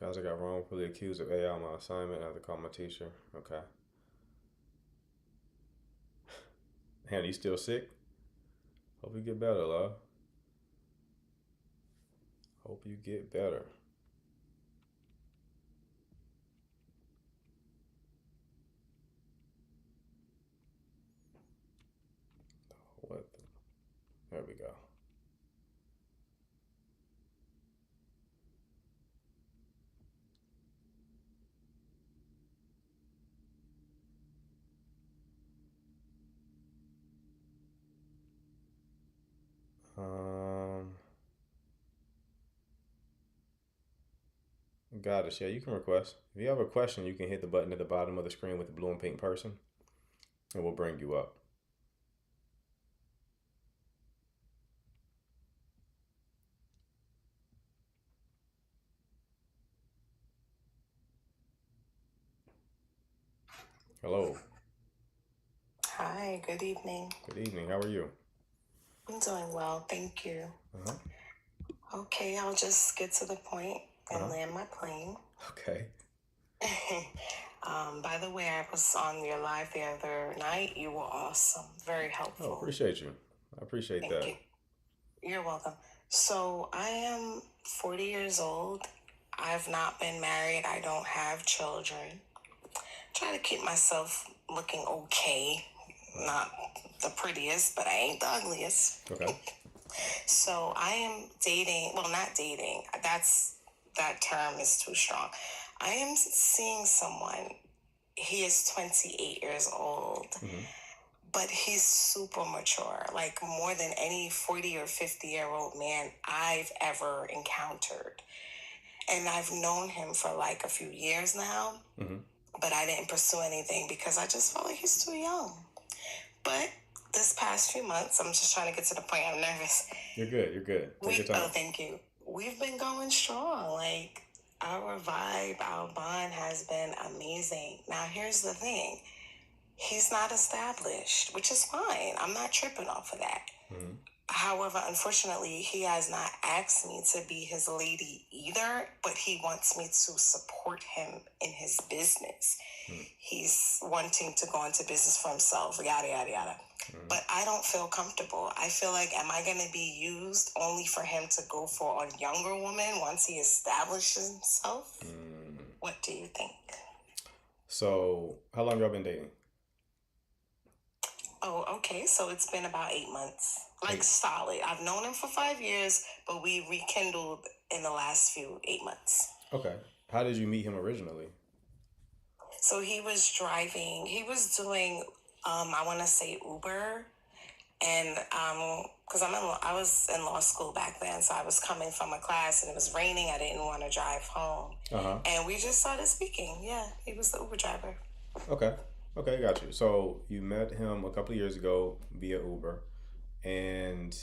Guys, I got wrongfully accused of AI on my assignment. I have to call my teacher. Okay. Hannah, you still sick? Hope you get better, love. Hope you get better. What? There we go. Um, got it. Yeah, you can request. If you have a question, you can hit the button at the bottom of the screen with the blue and pink person, and we'll bring you up. Hello. Hi, good evening. Good evening. How are you? I'm doing well, thank you. Uh huh. Okay, I'll just get to the point Uh and huh. land my plane. Okay. By the way, I was on your live the other night. You were awesome, very Oh, helpful. appreciate you. I appreciate Thank that. you. You're welcome. So, I am 40 years old. I've not been married. I don't have children. Try to keep myself looking okay. Right. Not the prettiest, but I ain't the ugliest. Okay. So I am dating, well, not dating, that term is too strong. I am seeing someone, he is 28 years old, Mm-hmm. but he's super mature, like more than any 40 or 50-year-old man I've ever encountered. And I've known him for like a few years now, Mm-hmm. but I didn't pursue anything because I just felt like he's too young. But this past few months, I'm just trying to get to the point. I'm nervous. You're good. You're good. Take your time. Thank you. We've been going strong. Like our vibe, our bond has been amazing. Now here's the thing. He's not established, which is fine. I'm not tripping off of that. Mm-hmm. However, unfortunately, he has not asked me to be his lady either, but he wants me to support him in his business. Mm-hmm. He's wanting to go into business for himself, yada, yada, yada. Mm-hmm. But I don't feel comfortable. I feel like, am I going to be used only for him to go for a younger woman once he establishes himself? Mm. What do you think? So, how long y'all been dating? Oh, okay. So it's been about 8 months. Like 8. solid. I've known him for 5 years, but we rekindled in the last few 8 months. Okay. How did you meet him originally? So he was driving, he was doing, I want to say Uber. And because I was in law school back then, so I was coming from a class and it was raining. I didn't want to drive home, Uh huh. and we just started speaking. Yeah, he was the Uber driver. Okay. Okay, got you. So you met him a couple of years ago via Uber, and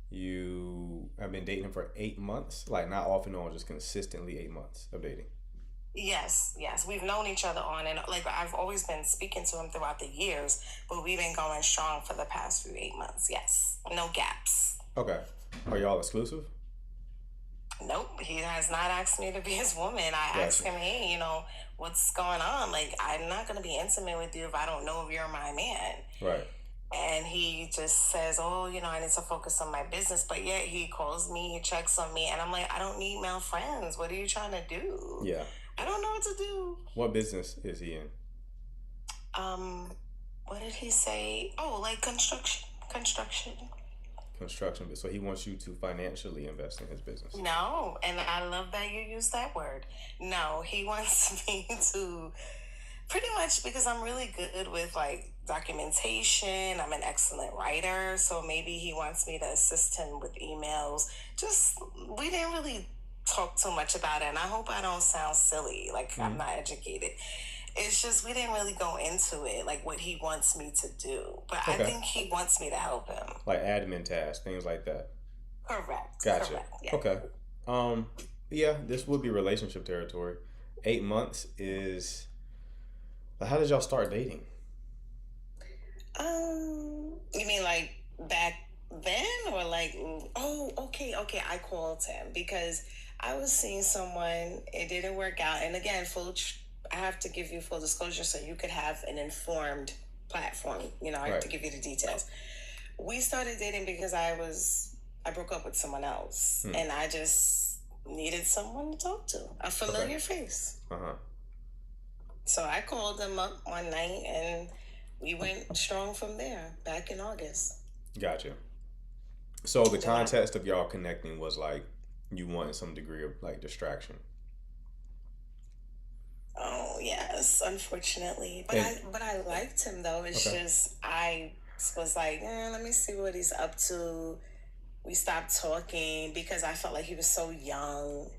you have been dating him for 8 months, like not off and on, just consistently 8 months of dating. Yes, yes, we've known each other on and like I've always been speaking to him throughout the years, but we've been going strong for the past few 8 months. Yes, no gaps. Okay. Are y'all exclusive? Nope, he has not asked me to be his woman. I Got asked you. him, hey, what's going on? Like, I'm not going to be intimate with you if I don't know if you're my man. Right. And he just says, oh, I need to focus on my business. But yet he calls me, he checks on me, and I'm like, I don't need male friends. What are you trying to do? Yeah. I don't know what to do. What business is he in? Um, what did he say? Oh, like construction. Construction. Construction. So he wants you to financially invest in his business. No, and I love that you use that word. No, he wants me to pretty much because I'm really good with like documentation. I'm an excellent writer, so maybe he wants me to assist him with emails. Just we didn't really talk too much about it, and I hope I don't sound silly, like I'm Mm-hmm. not educated. It's just we didn't really go into it, like what he wants me to do. But I Okay. think he wants me to help him. Like admin tasks, things like that. Correct, Gotcha. correct, yeah. Okay. Um, yeah, this would be relationship territory. 8 months is. How did y'all start dating? You mean like back then or like, oh, okay, okay. I called him because I was seeing someone, it didn't work out. And again, I have to give you full disclosure so you could have an informed platform. You know, I have Right. to give you the details. We started dating because I broke up with someone else Hmm. and I just needed someone to talk to, a Okay. familiar face. Uh huh. So I called him up one night and we went strong from there back in August. Gotcha. So the Yeah. context of y'all connecting was like you wanted some degree of like distraction. Oh yes, unfortunately. But And I liked him though. It's okay. just I was like, let me see what he's up to. We stopped talking because I felt like he was so young.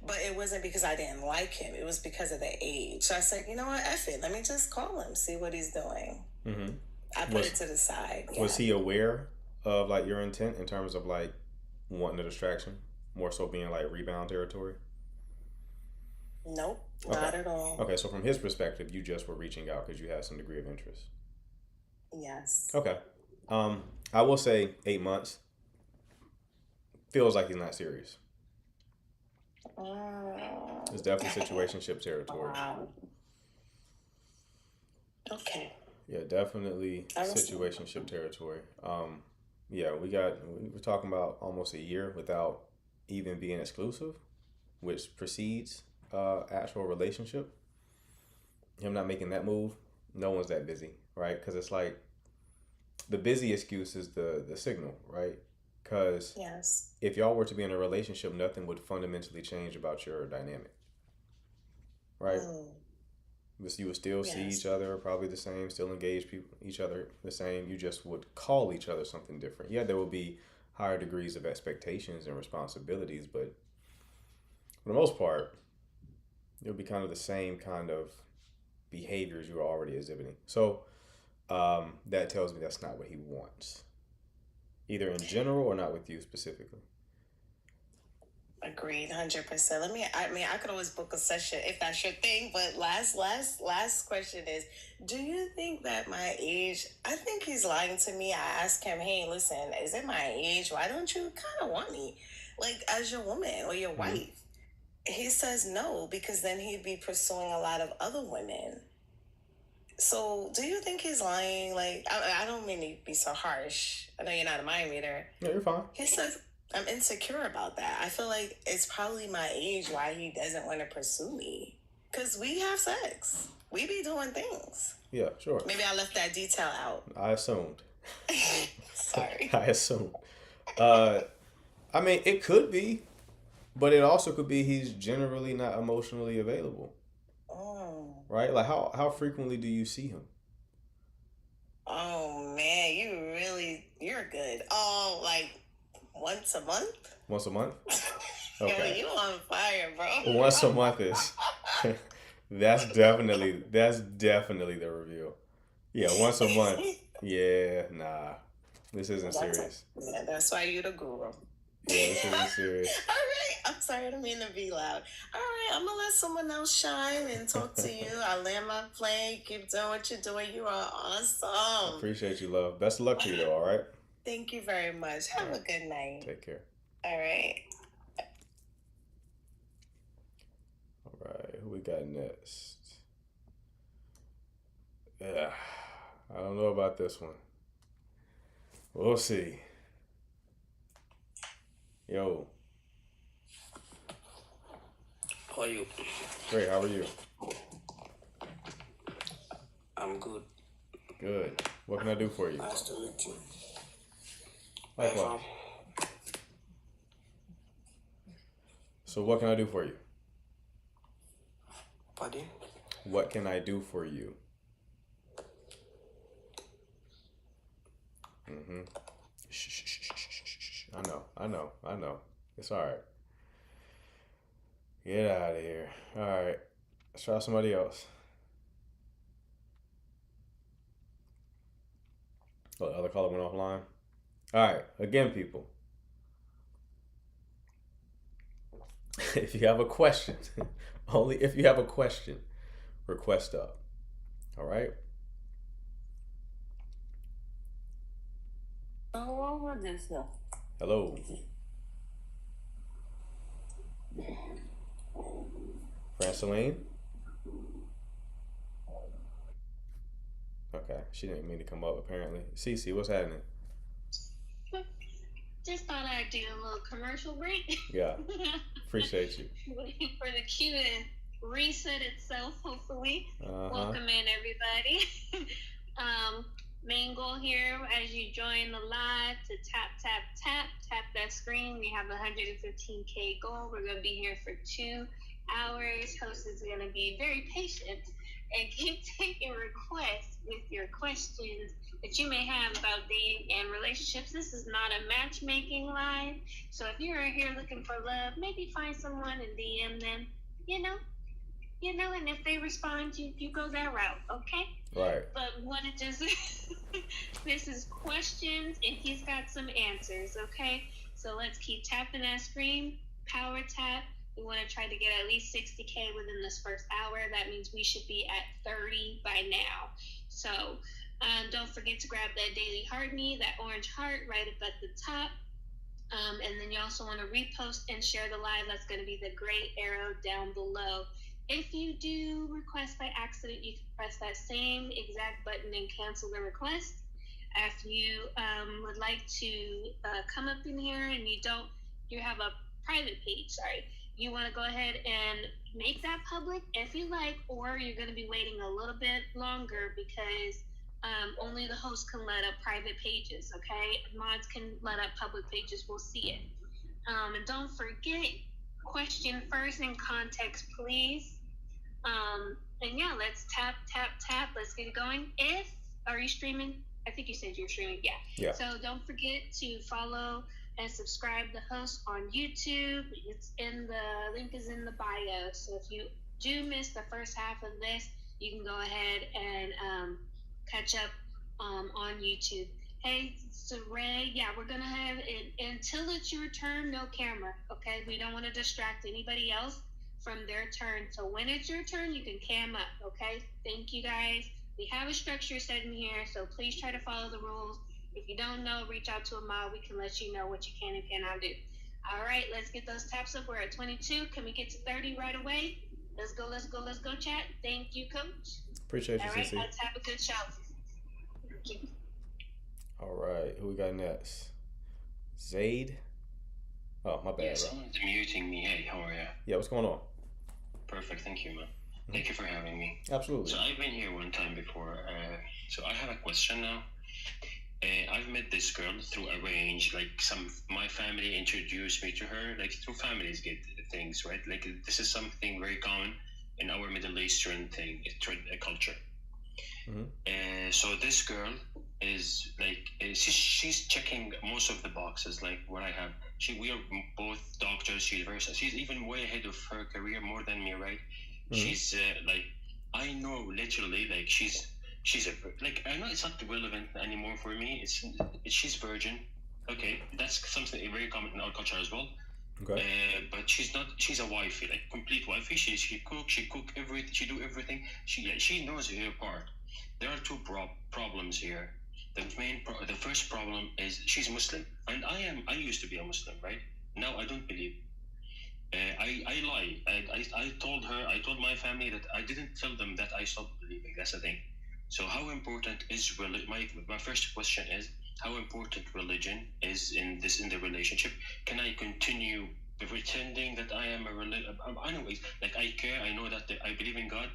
But it wasn't because I didn't like him. It was because of the age. So I said, you know what, F it. Let me just call him, see what he's doing. Mm-hmm. I put Was it to the side. was Yeah. he aware of like your intent in terms of like wanting a distraction, more so being like rebound territory? Nope, Okay. not at all. Okay. So from his perspective, you just were reaching out because you had some degree of interest. Yes. Okay. Um, I will say 8 months feels like he's not serious. It's definitely Okay. situationship territory. Wow. Okay. Yeah, definitely I was. situationship territory. Yeah, we were talking about almost a year without even being exclusive, which precedes actual relationship. Him not making that move, no one's that busy, right? Because it's like the busy excuse is the signal, right? Because Yes. if y'all were to be in a relationship, nothing would fundamentally change about your dynamic, right? Mm, You would still see each yes. other probably the same, still engage each other the same. You just would call each other something different. Yeah, there will be higher degrees of expectations and responsibilities, but for the most part, it'll be kind of the same kind of behaviors you are already exhibiting. So that tells me that's not what he wants, either in general or not with you specifically. Agreed, 100%. I mean, I could always book a session if that's your thing. But last question is, do you think that my age? I think he's lying to me. I asked him, hey, listen, is it my age? Why don't you kind of want me, like as your woman or your Mm-hmm. wife? He says no because then he'd be pursuing a lot of other women. So, do you think he's lying? Like, I don't mean to be so harsh. I know you're not a mind reader. Yeah, you're fine. He says, I'm insecure about that. I feel like it's probably my age why he doesn't want to pursue me. Because we have sex, we be doing things. Yeah, sure. Maybe I left that detail out. I assumed. Sorry. I assumed. Uh, I mean, it could be, but it also could be he's generally not emotionally available, Oh, right? Like how frequently do you see him? oh man, you're good. Oh, like once a month? Once a month? Yo, Okay. you on fire, bro. Once a month is that's definitely the review. Yeah, once a month. Yeah, nah. This isn't That's serious. yeah, that's why you the guru. All Yeah, this isn't serious. right. I'm sorry, I don't mean to be loud. All right, I'm gonna let someone else shine and talk to you. I land my plane. Keep doing what you're doing. You are awesome. Appreciate you, love. Best of luck to you though, all right? Thank you very much. All Have a right. good night. Take care. All right. All right. Who we got next? Yeah. I don't know about this one. We'll see. Yo, How are you? great. How are you? I'm good. Good. What can I do for you? Nice to meet you. Likewise. So, what can I do for you? Pardon? What can I do for you? Mm-hmm. Shh, shh, shh, shh, shh, shh, shh. I know. It's all right. Get out of here. All right. Let's try somebody else. Oh, the other caller went offline. All right. Again, people, if you have a question, only if you have a question, request up. All right. Oh, what is this? Hello. Franceline? Okay, she didn't mean to come up apparently. Cece, what's happening? Just thought I'd do a little commercial break. Yeah, appreciate you. Waiting for the queue to reset itself, hopefully. Uh huh. Welcome in, everybody. Main goal here as you join the live to tap that screen. We have a 115K goal. We're going to be here for 2 hours. Host is going to be very patient and keep taking requests with your questions that you may have about dating and relationships. This is not a matchmaking live. So if you're here looking for love, maybe find someone and DM them, you know, and if they respond, you go that route, okay? Right. But what it just this is questions and he's got some answers, okay? So let's keep tapping that screen, power tap. We want to try to get at least 60K within this first hour. That means we should be at 30 by now. So don't forget to grab that daily heart me, that orange heart right up at the top. And then you also want to repost and share the live. That's going to be the gray arrow down below. If you do request by accident, you can press that same exact button and cancel the request. If you would like to come up in here and you have a private page, you want to go ahead and make that public if you like, or you're going to be waiting a little bit longer because only the host can let up private pages, okay? Mods can let up public pages, we'll see it. And don't forget, question first in context, please. And yeah, let's tap. Let's get it going. Are you streaming? I think you said you're streaming. Yeah. So don't forget to follow and subscribe the host on YouTube. The link is in the bio. So if you do miss the first half of this, you can go ahead and catch up on YouTube. Hey, so Ray, yeah, we're gonna have it until it's your turn. No camera, okay? We don't want to distract anybody else from their turn. So when it's your turn, you can cam up, okay? Thank you guys. We have a structure set in here, so please try to follow the rules. If you don't know, reach out to a mod. We can let you know what you can and cannot do. All right, let's get those taps up. We're at 22. Can we get to 30 right away? Let's go, chat. Thank you, coach. Appreciate you, all right, Cece. let's have a good show. Thank you. All right, who we got next? Zaid? Oh, my bad, Yes, bro. someone's muting me. Hey, how are you? Yeah, what's going on? Perfect, thank you, man. Thank you for having me. Absolutely. So I've been here one time before. So I have a question now. I've met this girl through arrange, like my family introduced me to her, like through families get things, right? Like this is something very common in our Middle Eastern thing, culture. So this girl is like she's checking most of the boxes, like what I have. We are both doctors. She's even way ahead of her career, more than me, right? She's like, I know literally, like she's like, I know it's not relevant anymore for me. She's virgin. Okay, that's something very common in our culture as well. Okay. But she's not. She's a wifey, like complete wifey. She cook everything. She do everything. She knows her part. There are two problems here. The first problem is she's Muslim, and I used to be a Muslim, right? Now I don't believe. I lie. I told my family that I didn't tell them that I stopped believing. That's the thing. So how important is my first question is how important religion is in the relationship? Can I continue pretending that I am anyways, like I care, I know that I believe in God,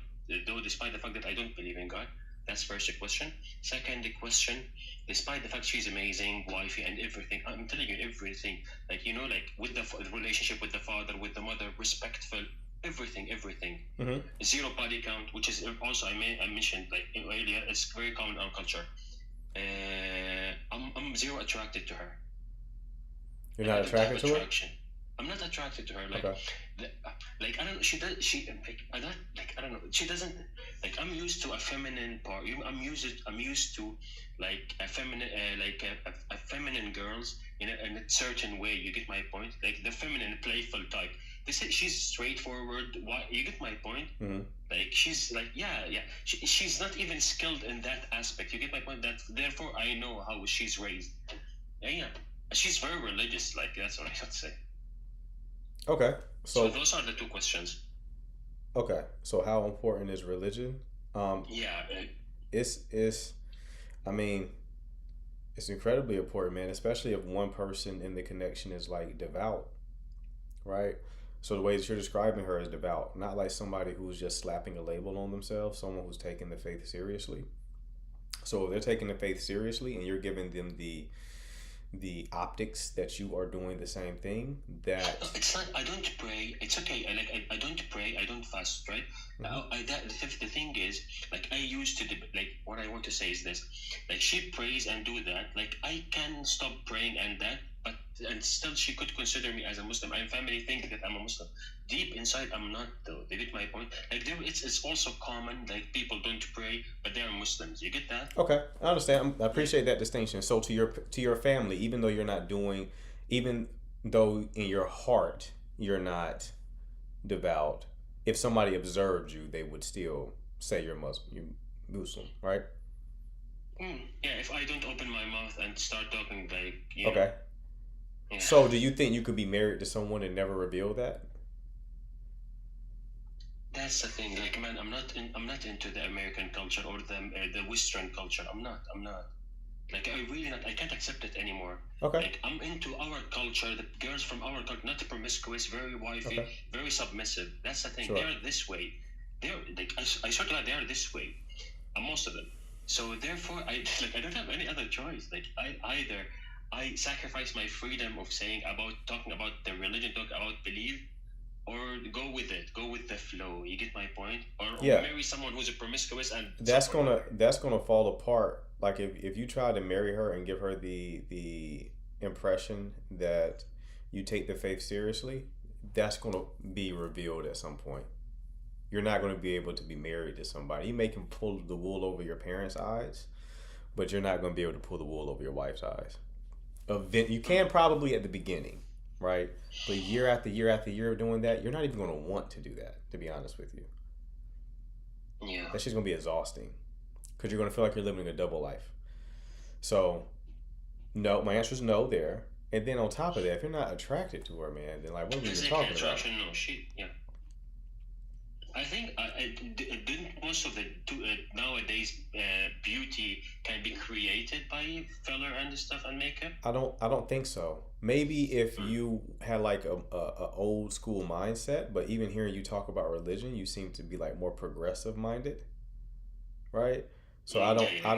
though despite the fact that I don't believe in God. That's first question. Second question, despite the fact she's amazing, wifey and everything, I'm telling you everything, like, you know, like with the relationship with the father, with the mother, respectful, everything. Zero body count, which is also I mentioned like earlier, it's very common in our culture. I'm zero attracted to her. You're not attracted to her? I'm not attracted to her. Like, okay. Like I don't know. She does. She like I don't like. I don't know. She doesn't like. I'm used to a feminine part. I'm used to like a feminine, a feminine girls in a certain way. You get my point? Like the feminine, playful type. She's straightforward. Why? You get my point? Mm-hmm. Like she's like yeah. She's not even skilled in that aspect. You get my point? That therefore I know how she's raised. Yeah. She's very religious. Like that's what I should say. Okay. So So those are the two questions. okay. So how important is religion? Um, Yeah, it's I mean, it's incredibly important, man, especially if one person in the connection is like devout, right? So the way that you're describing her is devout, not like somebody who's just slapping a label on themselves, someone who's taking the faith seriously. So if they're taking the faith seriously and you're giving them the optics that you are doing the same thing, no, that it's not. I don't pray. It's okay. I don't pray. I don't fast. Right. mhm. The thing is, like I used to. Like what I want to say is this. Like she prays and do that. Like I can stop praying and that, but and still she could consider me as a Muslim. I'm family think that I'm a Muslim. Deep inside, I'm not though. They get my point. Like there, it's also common. Like people don't pray, but they are Muslims. You get that? Okay, I understand. I Yeah. appreciate that distinction. So to your family, even though you're not doing, even though in your heart you're not devout, if somebody observed you, they would still say you're Muslim. You Muslim, right? Yeah. If I don't open my mouth and start talking, like Okay. yeah. So do you think you could be married to someone and never reveal that? That's the thing. Like, man, I'm not into the American culture or the Western culture. I'm not. I'm not. Like, I really not. I can't accept it anymore. Okay. Like, I'm into our culture. The girls from our culture, not promiscuous, very wifey, Okay. very submissive. That's the thing. Sure. They're this way. They're like I swear to God, they are this way. Most of them. So therefore, I like I don't have any other choice. Like I either I sacrifice my freedom of saying about talking about the religion, talk about belief, or go with it, go with the flow. You get my point? Or Yeah. marry someone who's a promiscuous and That's suffer with gonna her. that's gonna fall apart. Like if you try to marry her and give her the impression that you take the faith seriously, that's gonna be revealed at some point. You're not gonna be able to be married to somebody. You may can pull the wool over your parents' eyes, but you're not gonna be able to pull the wool over your wife's eyes. You can probably at the beginning, right? But year after year after year of doing that, you're not even gonna want to do that. To be honest with you, Yeah. that's just gonna be exhausting because you're gonna feel like you're living a double life. So no, my answer is no there. And then on top of that, if you're not attracted to her, man, then like, what are we even Physical talking about? attraction, no shit. Yeah. I think didn't most of the nowadays beauty can be created by filler and stuff and makeup. I don't think so. Maybe if Hmm. you had like a old school mindset, but even hearing you talk about religion, you seem to be like more progressive minded, right? So Yeah, yeah, yeah.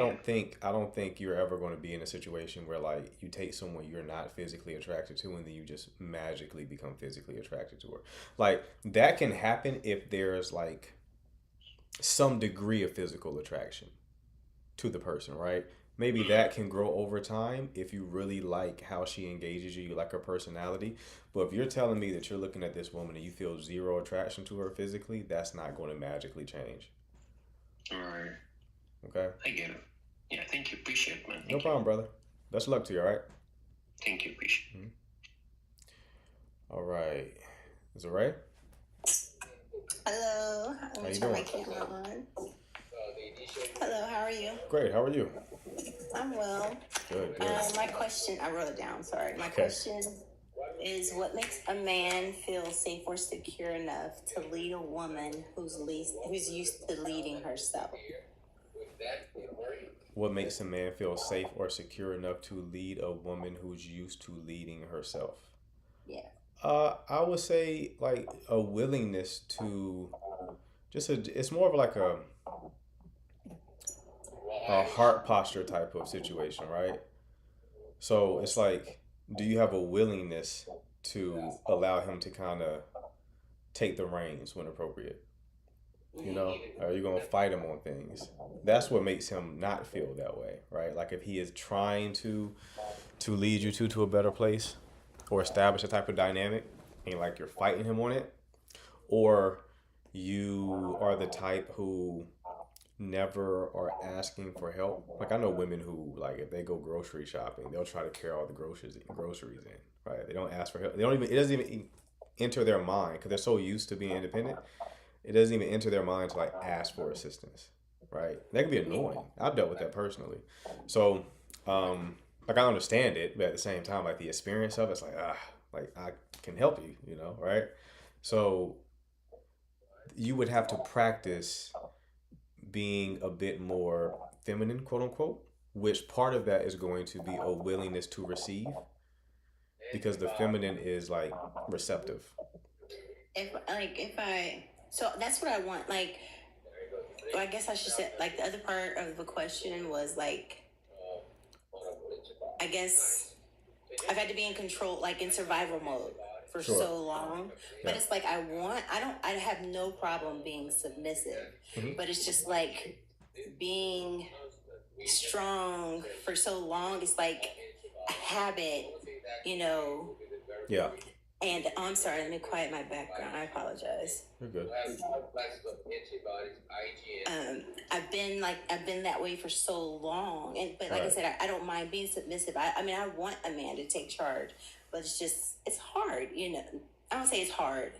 I don't think you're ever going to be in a situation where like you take someone you're not physically attracted to and then you just magically become physically attracted to her. Like that can happen if there's like some degree of physical attraction to the person, right? Maybe Mhm. that can grow over time if you really like how she engages you, you like her personality. But if you're telling me that you're looking at this woman and you feel zero attraction to her physically, that's not going to magically change. Right. Okay? I get it. Yeah. Thank you. Appreciate it, man. No Thank you. problem, brother. Best of luck to you, all right? Thank you. Appreciate it. All right. Is it right? Hello, How let me you turn my doing? camera on. Hello, how are you? Great. How are you? I'm well. Good, good. My question, I wrote it down, sorry. My Okay. question is what makes a man feel safe or secure enough to lead a woman who's used to leading herself? What makes a man feel safe or secure enough to lead a woman who's used to leading herself? Yeah. I would say like a willingness to it's more of like a heart posture type of situation, right? So it's like, do you have a willingness to allow him to kind of take the reins when appropriate? You know, are you gonna fight him on things? That's what makes him not feel that way, right? Like if he is trying to lead you to a better place or establish a type of dynamic and like you're fighting him on it, or you are the type who never are asking for help. Like I know women who like if they go grocery shopping, they'll try to carry all the groceries in, right? They don't ask for help. They don't even it doesn't even enter their mind because they're so used to being independent. It doesn't even enter their mind to like ask for assistance, right? That can be annoying. I've dealt with that personally. So, like I understand it, but at the same time, like the experience of it's like Like I can help you, right? So you would have to practice being a bit more feminine, quote unquote, which part of that is going to be a willingness to receive because the feminine is like receptive. So that's what I want. Like, well, I guess I should say, like, the other part of the question was like, I guess I've had to be in control, like in survival mode for Sure. so long. But Yeah. it's like I have no problem being submissive. Mhm. But it's just like being strong for so long. It's like a habit, you know. Yeah, And I'm sorry, let me quiet my background. I apologize. you're good. I've been that way for so long, but like I Right. said, I don't mind being submissive. I mean, I want a man to take charge, but it's hard, you know. I don't say it's hard.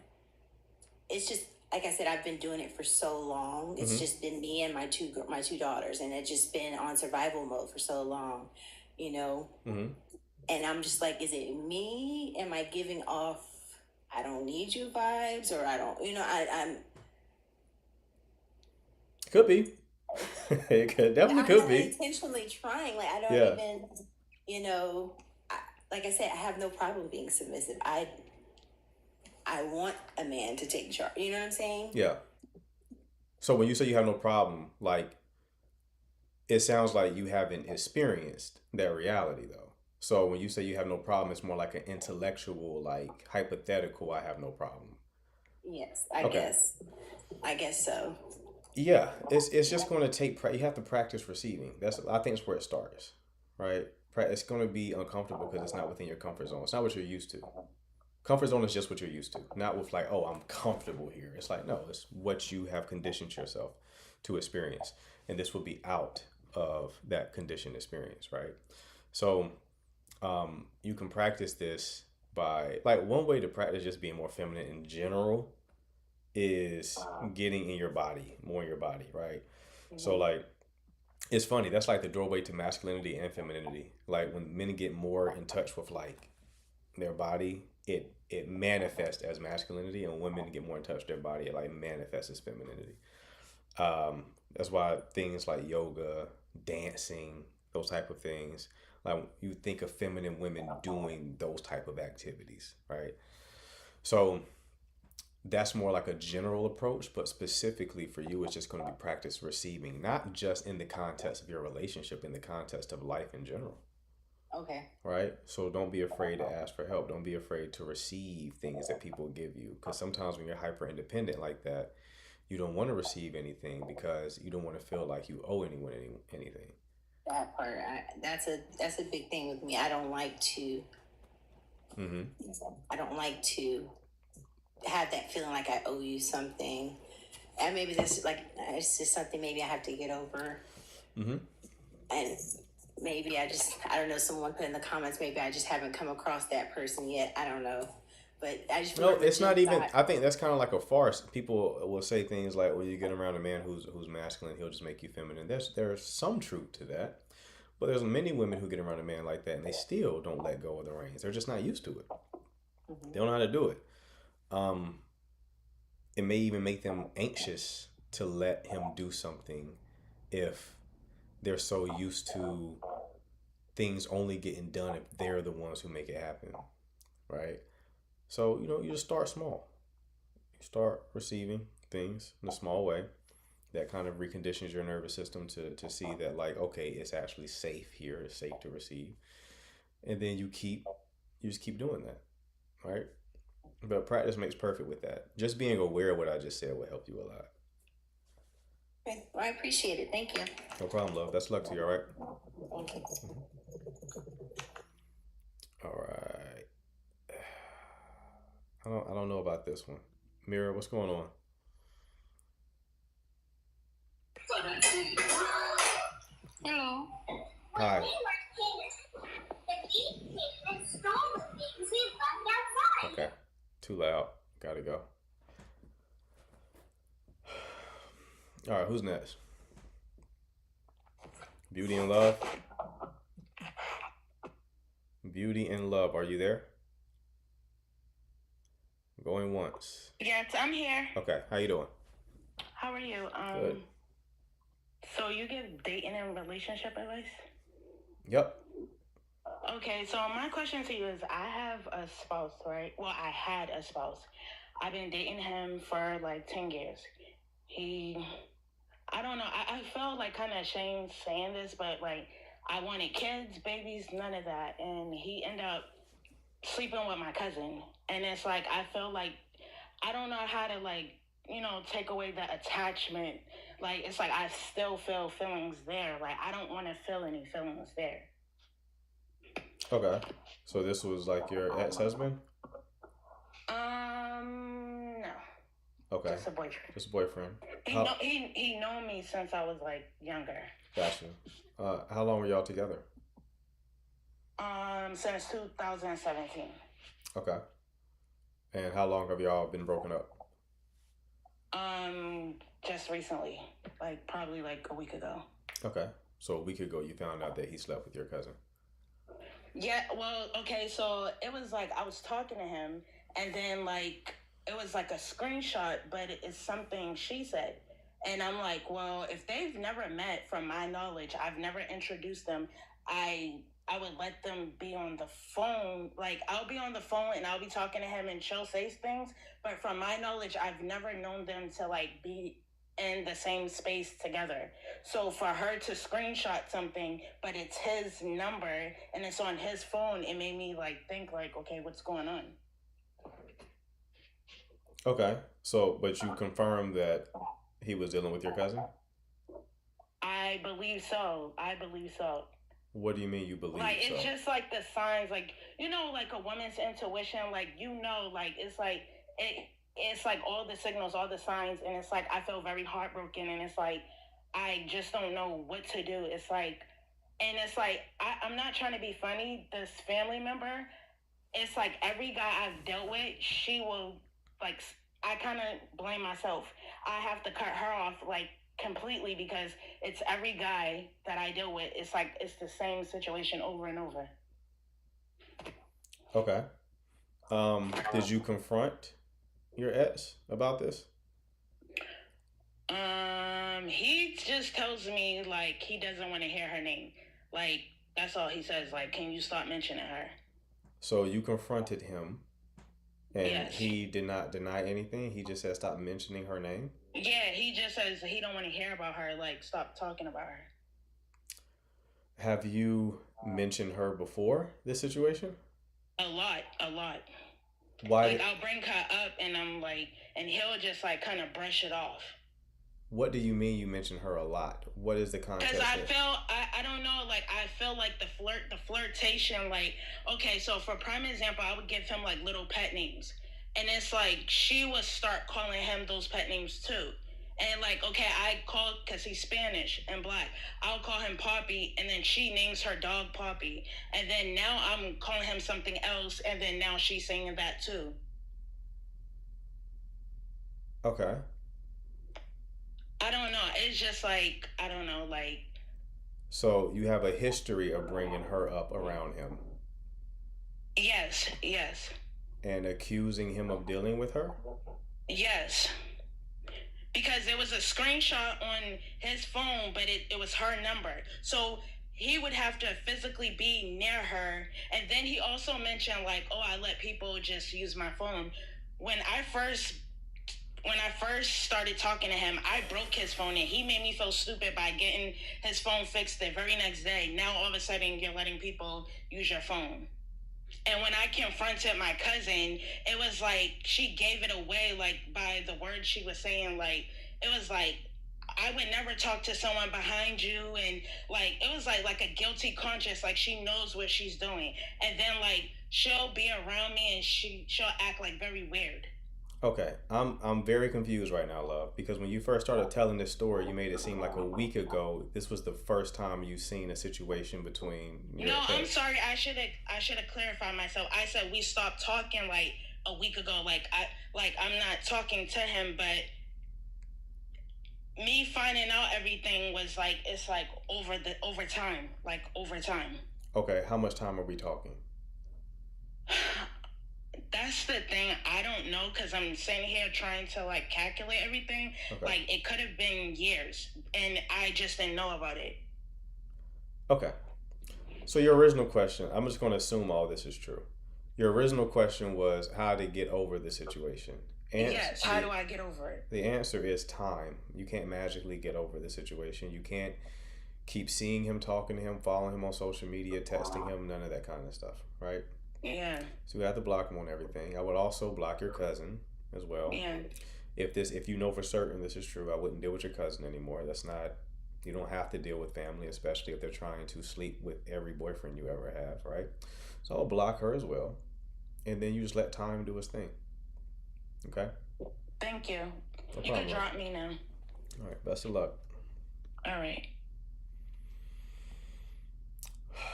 It's just like I said, I've been doing it for so long. It's Mhm. just been me and my two daughters, and it's just been on survival mode for so long, you know. Hmm. And I'm just like, is it me? Am I giving off I don't need you vibes, or I don't, you know, I'm Could be. Definitely I'm could not be. intentionally trying. Like I don't Yeah. even, you know, like I said, I have no problem being submissive. I want a man to take charge. You know what I'm saying? Yeah. So when you say you have no problem, like it sounds like you haven't experienced that reality though. So when you say you have no problem, it's more like an intellectual, like hypothetical, I have no problem. Yes, Okay. I guess so. Yeah, it's just going to take you have to practice receiving. I think it's where it starts, right? It's going to be uncomfortable because it's not within your comfort zone. It's not what you're used to. Comfort zone is just what you're used to, not with like, oh, I'm comfortable here. It's like, no, it's what you have conditioned yourself to experience, and this will be out of that conditioned experience, right? So, you can practice this by like one way to practice just being more feminine in general is getting in your body, more in your body, right? So like it's funny, that's like the doorway to masculinity and femininity. Like when men get more in touch with like their body, it manifests as masculinity, and women get more in touch with their body, it like manifests as femininity. That's why things like yoga, dancing, those type of things, like you think of feminine women doing those type of activities, right? So that's more like a general approach, but specifically for you, it's just going to be practice receiving, not just in the context of your relationship, in the context of life in general, Okay. right? So don't be afraid to ask for help. Don't be afraid to receive things that people give you, because sometimes when you're hyper independent like that, you don't want to receive anything because you don't want to feel like you owe anyone anything. That part, that's a big thing with me. I don't like to. Mm-hmm. I don't like to have that feeling like I owe you something. And maybe that's like it's just something maybe I have to get over. Mm-hmm. And maybe I don't know. Someone put in the comments. Maybe I just haven't come across that person yet. I don't know. But I just No, remember it's not Jen even. thought- I think that's kind of like a farce. People will say things like, "Well, you get around a man who's masculine, he'll just make you feminine." There's some truth to that, but there's many women who get around a man like that and they still don't let go of the reins. They're just not used to it. They don't know how to do it. It may even make them anxious to let him do something if they're so used to things only getting done if they're the ones who make it happen, right? So, you just start small. You start receiving things in a small way that kind of reconditions your nervous system to see that, like, okay, it's actually safe here. It's safe to receive. And then you just keep doing that, right? But practice makes perfect with that. Just being aware of what I just said will help you a lot. Okay. Well, I appreciate it. Thank you. No problem, love. That's luck to you, all right? Thank you. All right. I don't know about this one. Mira, what's going on? Hello. Hi. Okay. Too loud. Gotta go. All right, who's next? Beauty and Love. Beauty and Love, are you there? Going once. Yes, I'm here. Okay, how you doing? How are you? Good. So you give dating and relationship advice? Yep. Okay, so my question to you is I have a spouse, right? Well, I had a spouse. I've been dating him for like 10 years. I don't know, I felt like kind of ashamed saying this, but like I wanted kids, babies, none of that. And he ended up sleeping with my cousin. And it's like, I feel like I don't know how to like, take away the attachment. Like, it's like I still feel feelings there. Like, I don't want to feel any feelings there. Okay. So this was like your ex-husband? No. Okay. Just a boyfriend. Just a boyfriend. He known me since I was like younger. Gotcha. How long were y'all together? Since 2017. Okay. And how long have y'all been broken up? Just recently, like probably like a week ago. Okay. So a week ago you found out that he slept with your cousin. Yeah, well, okay, so it was like I was talking to him, and then like it was like a screenshot, but it's something she said. And I'm like, well, if they've never met, from my knowledge, I've never introduced them, I would let them be on the phone. Like, I'll be on the phone and I'll be talking to him and she'll say things. But from my knowledge, I've never known them to, like, be in the same space together. So for her to screenshot something, but it's his number and it's on his phone, it made me, like, think, like, okay, what's going on? Okay. So, but you confirmed that he was dealing with your cousin? I believe so. What do you mean you believe Like, so? it's just like the signs, like, like a woman's intuition, like, like, it's like all the signals, all the signs, and it's like I feel very heartbroken, and it's like I just don't know what to do. It's like, and it's like I'm not trying to be funny. This family member, it's like every guy I've dealt with, she will, like, I kind of blame myself. I have to cut her off, like, completely, because it's every guy that I deal with. It's like it's the same situation over and over. Okay. Did you confront your ex about this? He just tells me, like, he doesn't want to hear her name. Like, that's all he says. Like, can you stop mentioning her? So you confronted him, and Yes. he did not deny anything. He just said stop mentioning her name. Yeah, he just says he don't want to hear about her. Like, stop talking about her. Have you mentioned her before this situation? A lot. Why? Like, I'll bring her up, and I'm like, and he'll just, like, kind of brush it off. What do you mean you mentioned her a lot? What is the context? Because I there? feel, I don't know, like, I feel like the flirtation, like, okay, so for prime example, I would give him, like, little pet names. And it's like, she would start calling him those pet names too. And like, okay, I call, because he's Spanish and black, I'll call him Poppy, and then she names her dog Poppy. And then now I'm calling him something else, and then now she's saying that too. Okay. I don't know. It's just like, I don't know, like. So you have a history of bringing her up around him Yes. and accusing him of dealing with her? Yes. Because there was a screenshot on his phone, but it was her number. So he would have to physically be near her. And then he also mentioned, like, oh, I let people just use my phone. When I first started talking to him, I broke his phone, and he made me feel stupid by getting his phone fixed the very next day. Now all of a sudden you're letting people use your phone. And when I confronted my cousin, it was like she gave it away, like, by the words she was saying. Like, it was like, I would never talk to someone behind you, and like, it was like a guilty conscience, like she knows what she's doing. And then, like, she'll be around me and she'll act like very weird. Okay, I'm very confused right now, love, because when you first started telling this story, you made it seem like a week ago. This was the first time you've seen a situation between your No, I'm ex. sorry. I should have clarified myself. I said we stopped talking like a week ago. Like, I'm not talking to him, but me finding out everything was like, it's like over time. Okay, how much time are we talking? That's the thing. I don't know because I'm sitting here trying to like calculate everything. Okay. Like it could have been years, and I just didn't know about it. Okay. So your original question, I'm just going to assume all this is true. Your original question was how to get over the situation. Yes. How do I get over it? The answer is time. You can't magically get over the situation. You can't keep seeing him, talking to him, following him on social media, texting him, none of that kind of stuff, right? Yeah. So you have to block him on everything. I would also block your cousin as well. Yeah. If you know for certain this is true, I wouldn't deal with your cousin anymore. That's not, you don't have to deal with family, especially if they're trying to sleep with every boyfriend you ever have, right? So I'll block her as well. And then you just let time do its thing. Okay? Thank you. No You problem. can drop me now. All right, best of luck. All right.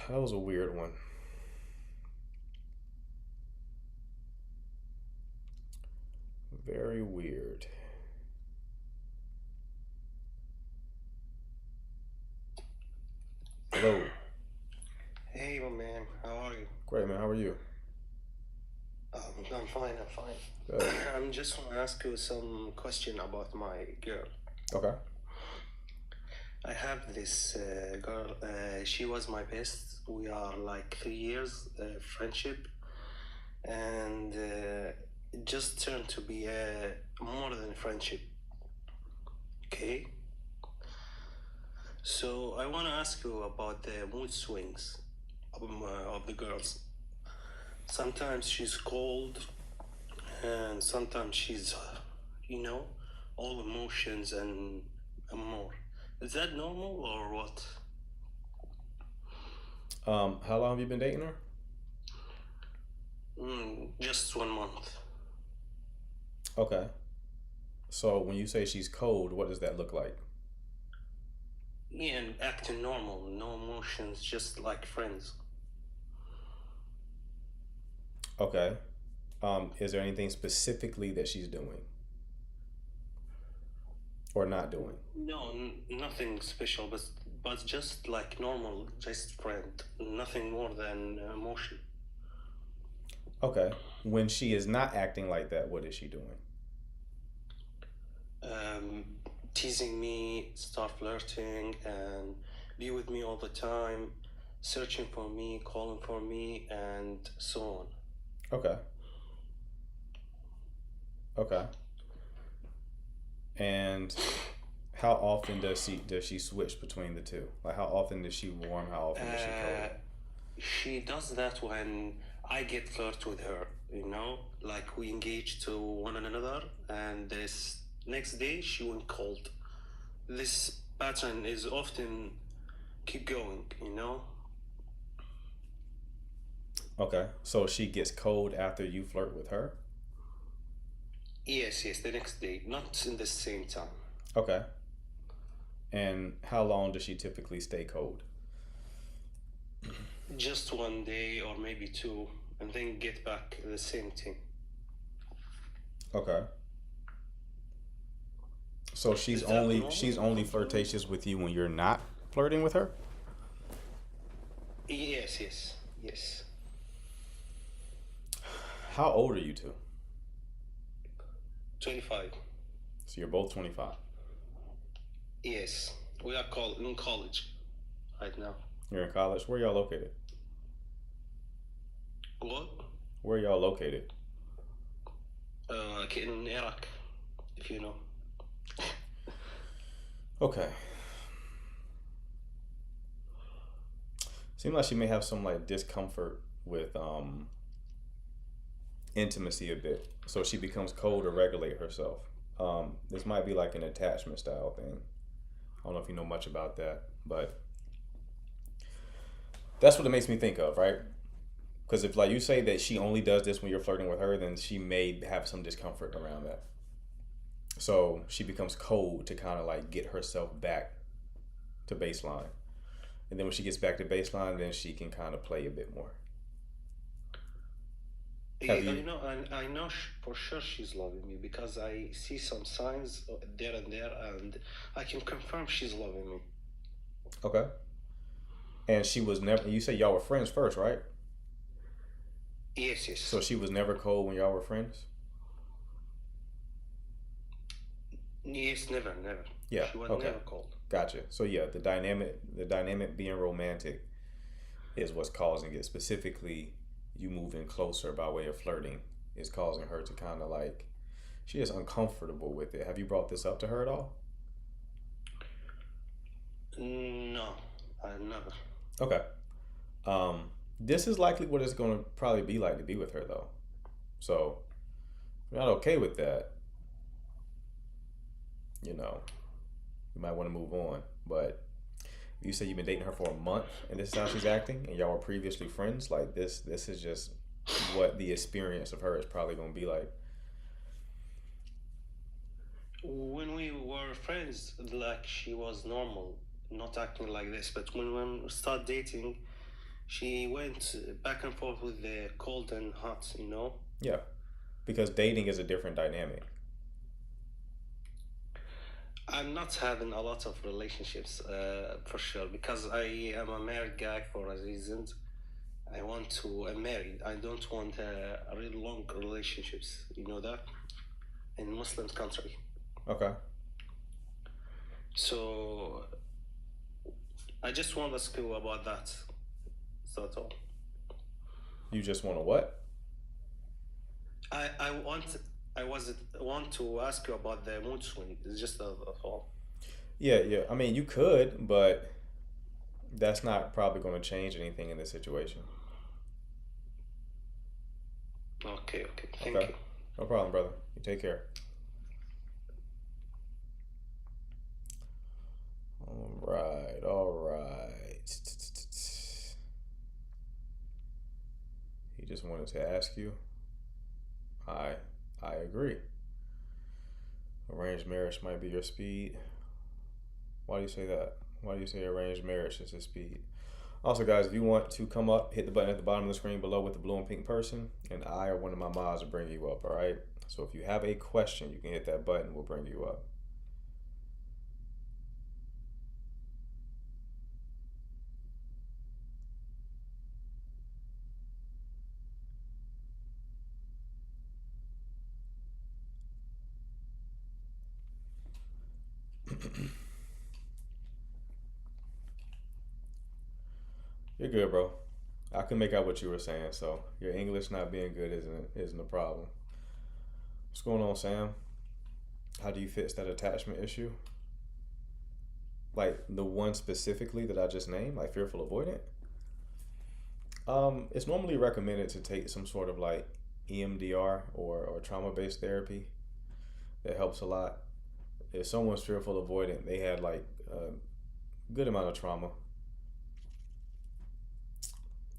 That was a weird one. Very weird. Hello. Hey, my man, how are you? Great, man. How are you? I'm fine, I'm fine. Good. I'm just want to ask you some question about my girl. Okay. I have this girl, she was my best. We are like 3 years friendship, and it just turned to be more than friendship. Okay? So I want to ask you about the mood swings of the girls. Sometimes she's cold, and sometimes she's, all emotions and more. Is that normal or what? How long have you been dating her? Just 1 month. Okay. So when you say she's cold, what does that look like? Yeah, and acting normal, no emotions, just like friends. Okay. Is there anything specifically that she's doing or not doing? No, nothing special, but just like normal, just friend. Nothing more than emotion. Okay. When she is not acting like that, what is she doing? Teasing me, start flirting, and be with me all the time, searching for me, calling for me, and so on. Okay. Okay. And how often does she switch between the two? Like how often is she warm? How often is she cold? She does that when I get flirt with her, like we engage to one another, and this next day she went cold. This pattern is often keep going, Okay. So she gets cold after you flirt with her? Yes, the next day, not in the same time. Okay. And how long does she typically stay cold? Just 1 day or maybe 2, and then get back the same thing. Okay. So she's Is that only flirtatious with you when you're not flirting with her? Yes. How old are you two? 25. So you're both 25. Yes, we are in college right now. You're in college. Where y'all located? What? Where y'all located? In Iraq, if you know. Okay. Seems like she may have some like discomfort with intimacy a bit, so she becomes cold to regulate herself. This might be like an attachment style thing. I don't know if you know much about that, but that's what it makes me think of, right? Because if like you say that she only does this when you're flirting with her, then she may have some discomfort around that. So she becomes cold to kind of like get herself back to baseline. And then when she gets back to baseline, then she can kind of play a bit more. Have you- I know for sure she's loving me because I see some signs there and I can confirm she's loving me. Okay. And she was never, you said y'all were friends first, right? Yes. So she was never cold when y'all were friends? Yes, never. Yeah. She was Okay. never cold. Gotcha. So yeah, the dynamic being romantic is what's causing it. Specifically, you moving closer by way of flirting is causing her to kind of like, she is uncomfortable with it. Have you brought this up to her at all? No, I never. Okay. This is likely what it's going to probably be like to be with her though. So, if you're not okay with that, you know, you might want to move on. But you say you've been dating her for a month and this is how she's acting, and y'all were previously friends, like this is just what the experience of her is probably going to be like. When we were friends, like she was normal, not acting like this. But when we start dating, she went back and forth with the cold and hot, you know? Yeah, because dating is a different dynamic. I'm not having a lot of relationships, for sure, because I am a married guy for a reason. I want to marry. I don't want really long relationships. You know that? In Muslim country. Okay. So I just want to ask you about that. That's all. You just want to what? I want to ask you about the mood swing. It's just that's all. Yeah. I mean, you could, but that's not probably going to change anything in this situation. Okay. Thank Okay. you. No problem, brother. You take care. All right. He just wanted to ask you. I agree. Arranged marriage might be your speed. Why do you say that? Why do you say arranged marriage is his speed? Also, guys, if you want to come up, hit the button at the bottom of the screen below with the blue and pink person, and I or one of my mods will bring you up, all right? So if you have a question, you can hit that button. We'll bring you up. You're good, bro. I can make out what you were saying, so your English not being good isn't a problem. What's going on, Sam? How do you fix that attachment issue? Like the one specifically that I just named, like fearful avoidant? It's normally recommended to take some sort of like EMDR or trauma-based therapy. That helps a lot. If someone's fearful avoidant, they had like a good amount of trauma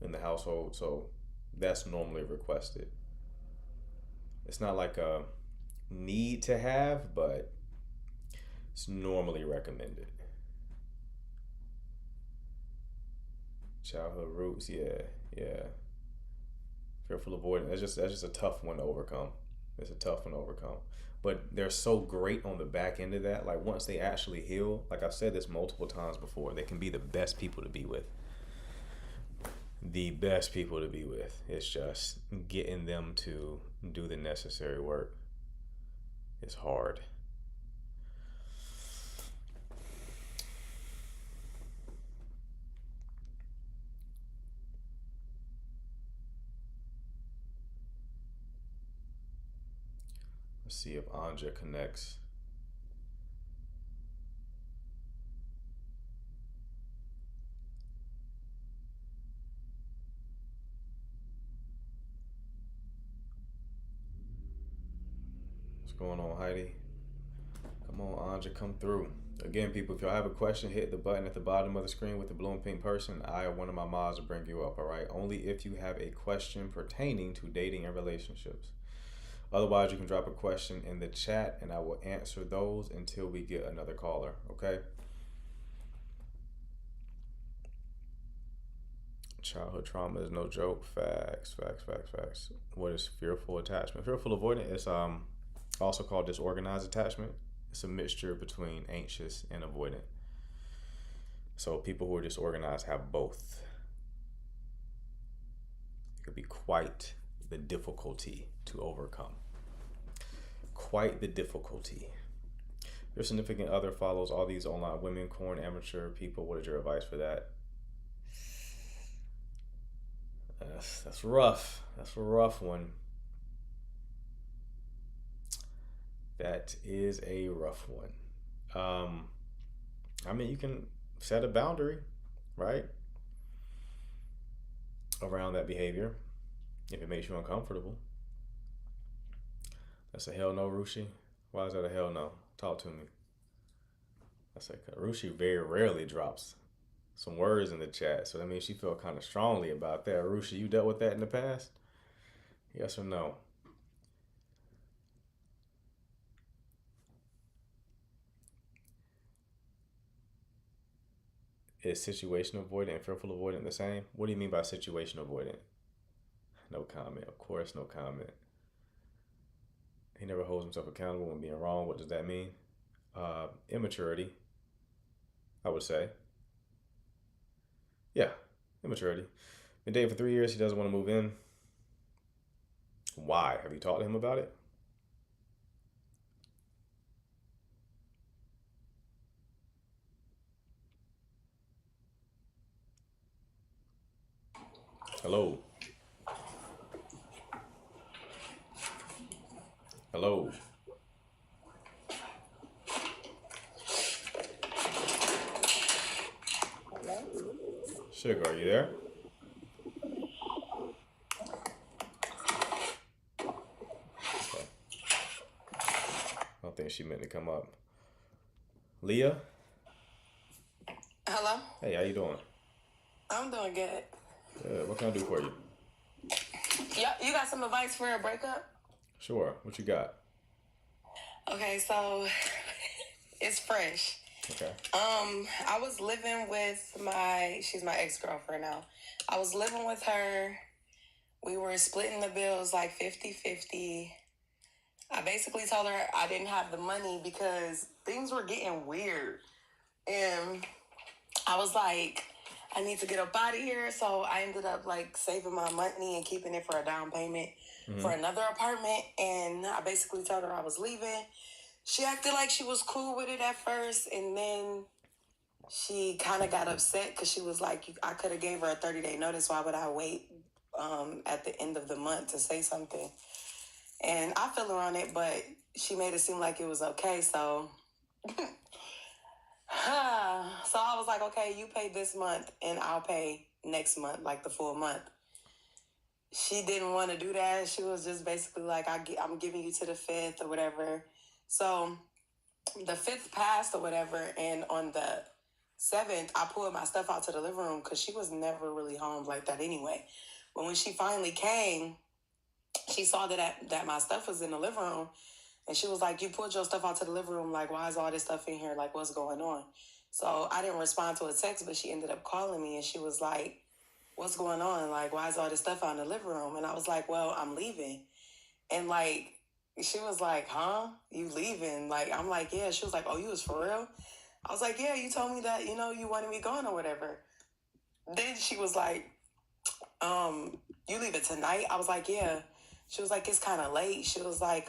in the household, so that's normally requested. It's not like a need to have, but it's normally recommended. Childhood roots, yeah. Fearful avoidance. That's just a tough one to overcome. It's a tough one to overcome. But they're so great on the back end of that. Like once they actually heal, like I've said this multiple times before, they can be the best people to be with. The best people to be with. It's just getting them to do the necessary work. It's hard. Let's see if Anja connects. What's going on, Heidi? Come on, Anja, come through. Again, people, if y'all have a question, hit the button at the bottom of the screen with the blue and pink person. I or one of my mods will bring you up, all right? Only if you have a question pertaining to dating and relationships. Otherwise, you can drop a question in the chat and I will answer those until we get another caller, okay? Childhood trauma is no joke. Facts. What is fearful attachment? Fearful avoidant is also called disorganized attachment. It's a mixture between anxious and avoidant. So people who are disorganized have both. It could be quite the difficulty to overcome. Quite the difficulty. Your significant other follows all these online women, corn, amateur people. What is your advice for that? That's rough. That's a rough one. That is a rough one. I mean, you can set a boundary, right? Around that behavior if it makes you uncomfortable. That's a hell no, Rushi. Why is that a hell no? Talk to me. I said, Rushi very rarely drops some words in the chat, so that means she felt kind of strongly about that. Rushi, you dealt with that in the past? Yes or no? Is situation avoidant and fearful avoidant the same? What do you mean by situation avoidant? No comment. Of course, no comment. He never holds himself accountable when being wrong. What does that mean? Immaturity, I would say. Yeah, immaturity. Been dating for 3 years. He doesn't want to move in. Why? Have you talked to him about it? Hello. Hello. Sugar, are you there? Okay. I don't think she meant to come up. Leah? Hello? Hey, how you doing? I'm doing good. Good. What can I do for you? Yeah, you got some advice for a breakup? Sure. What you got? Okay, so it's fresh. Okay. I was living with she's my ex-girlfriend now. I was living with her. We were splitting the bills like 50-50. I basically told her I didn't have the money because things were getting weird. And I was like, I need to get up out of here. So I ended up like saving my money and keeping it for a down payment for another apartment. And I basically told her I was leaving. She acted like she was cool with it at first. And then she kind of got upset because she was like, I could have gave her a 30-day notice. Why would I wait at the end of the month to say something? And I feel her on it, but she made it seem like it was okay. So so I was like, okay, you pay this month and I'll pay next month, like the full month. She didn't want to do that. She was just basically like, I'm giving you to the 5th or whatever. So the 5th passed or whatever. And on the 7th, I pulled my stuff out to the living room because she was never really home like that anyway. But when she finally came, she saw that my stuff was in the living room. And she was like, you pulled your stuff out to the living room. Like, why is all this stuff in here? Like, what's going on? So I didn't respond to a text, but she ended up calling me and she was like, what's going on? Like, why is all this stuff out in the living room? And I was like, well, I'm leaving. And like, she was like, huh? You leaving? Like, I'm like, yeah. She was like, oh, you was for real? I was like, yeah, you told me that, you wanted me gone or whatever. Then she was like, you leaving tonight? I was like, yeah. She was like, it's kind of late. She was like,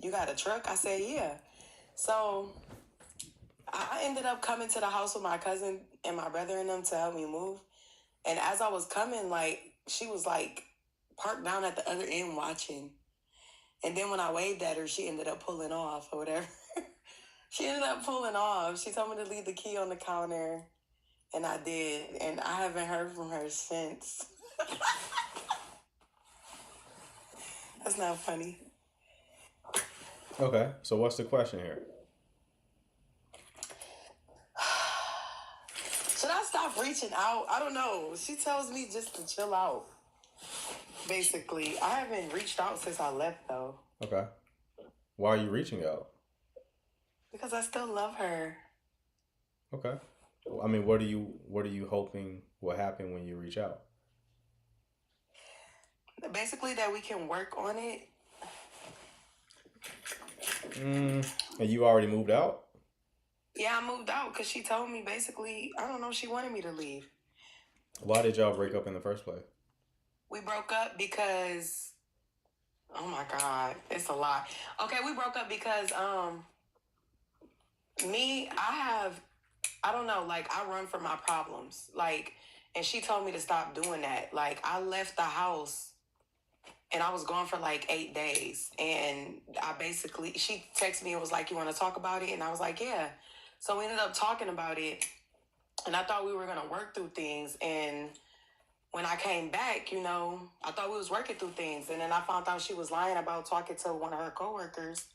you got a truck? I said, yeah. So I ended up coming to the house with my cousin and my brother and them to help me move. And as I was coming, like, she was like parked down at the other end watching. And then when I waved at her, she ended up pulling off or whatever. She ended up pulling off. She told me to leave the key on the counter. And I did. And I haven't heard from her since. That's not funny. Okay, so what's the question here? Should I stop reaching out? I don't know. She tells me just to chill out. Basically, I haven't reached out since I left though. Okay. Why are you reaching out? Because I still love her. Okay. I mean, what are you hoping will happen when you reach out? Basically, that we can work on it. And you already moved out? Yeah, I moved out because she told me basically, I don't know, she wanted me to leave. Why did y'all break up in the first place? We broke up because Oh my God, it's a lot. Okay, we broke up because me, I don't know, like I run from my problems. Like, and she told me to stop doing that. Like I left the house and I was gone for like 8 days. And she texted me and was like, "You want to talk about it?" And I was like, "Yeah." So we ended up talking about it. And I thought we were going to work through things. And when I came back, I thought we was working through things. And then I found out she was lying about talking to one of her coworkers.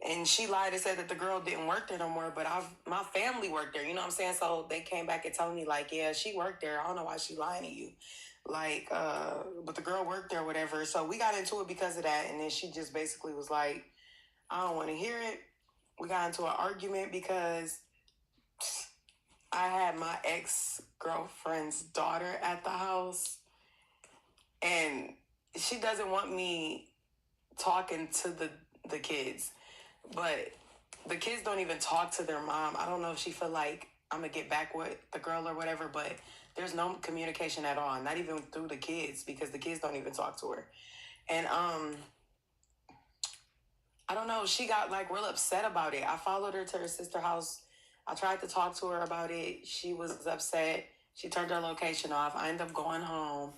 And she lied and said that the girl didn't work there no more, but my family worked there, you know what I'm saying? So they came back and told me, like, yeah, she worked there. I don't know why she lying to you. Like, but the girl worked there, whatever. So we got into it because of that. And then she just basically was like, I don't want to hear it. We got into an argument because I had my ex-girlfriend's daughter at the house. And she doesn't want me talking to the kids. But the kids don't even talk to their mom. I don't know if she feel like I'm going to get back with the girl or whatever, but there's no communication at all. Not even through the kids, because the kids don't even talk to her. And I don't know. She got like real upset about it. I followed her to her sister's house. I tried to talk to her about it. She was upset. She turned her location off. I ended up going home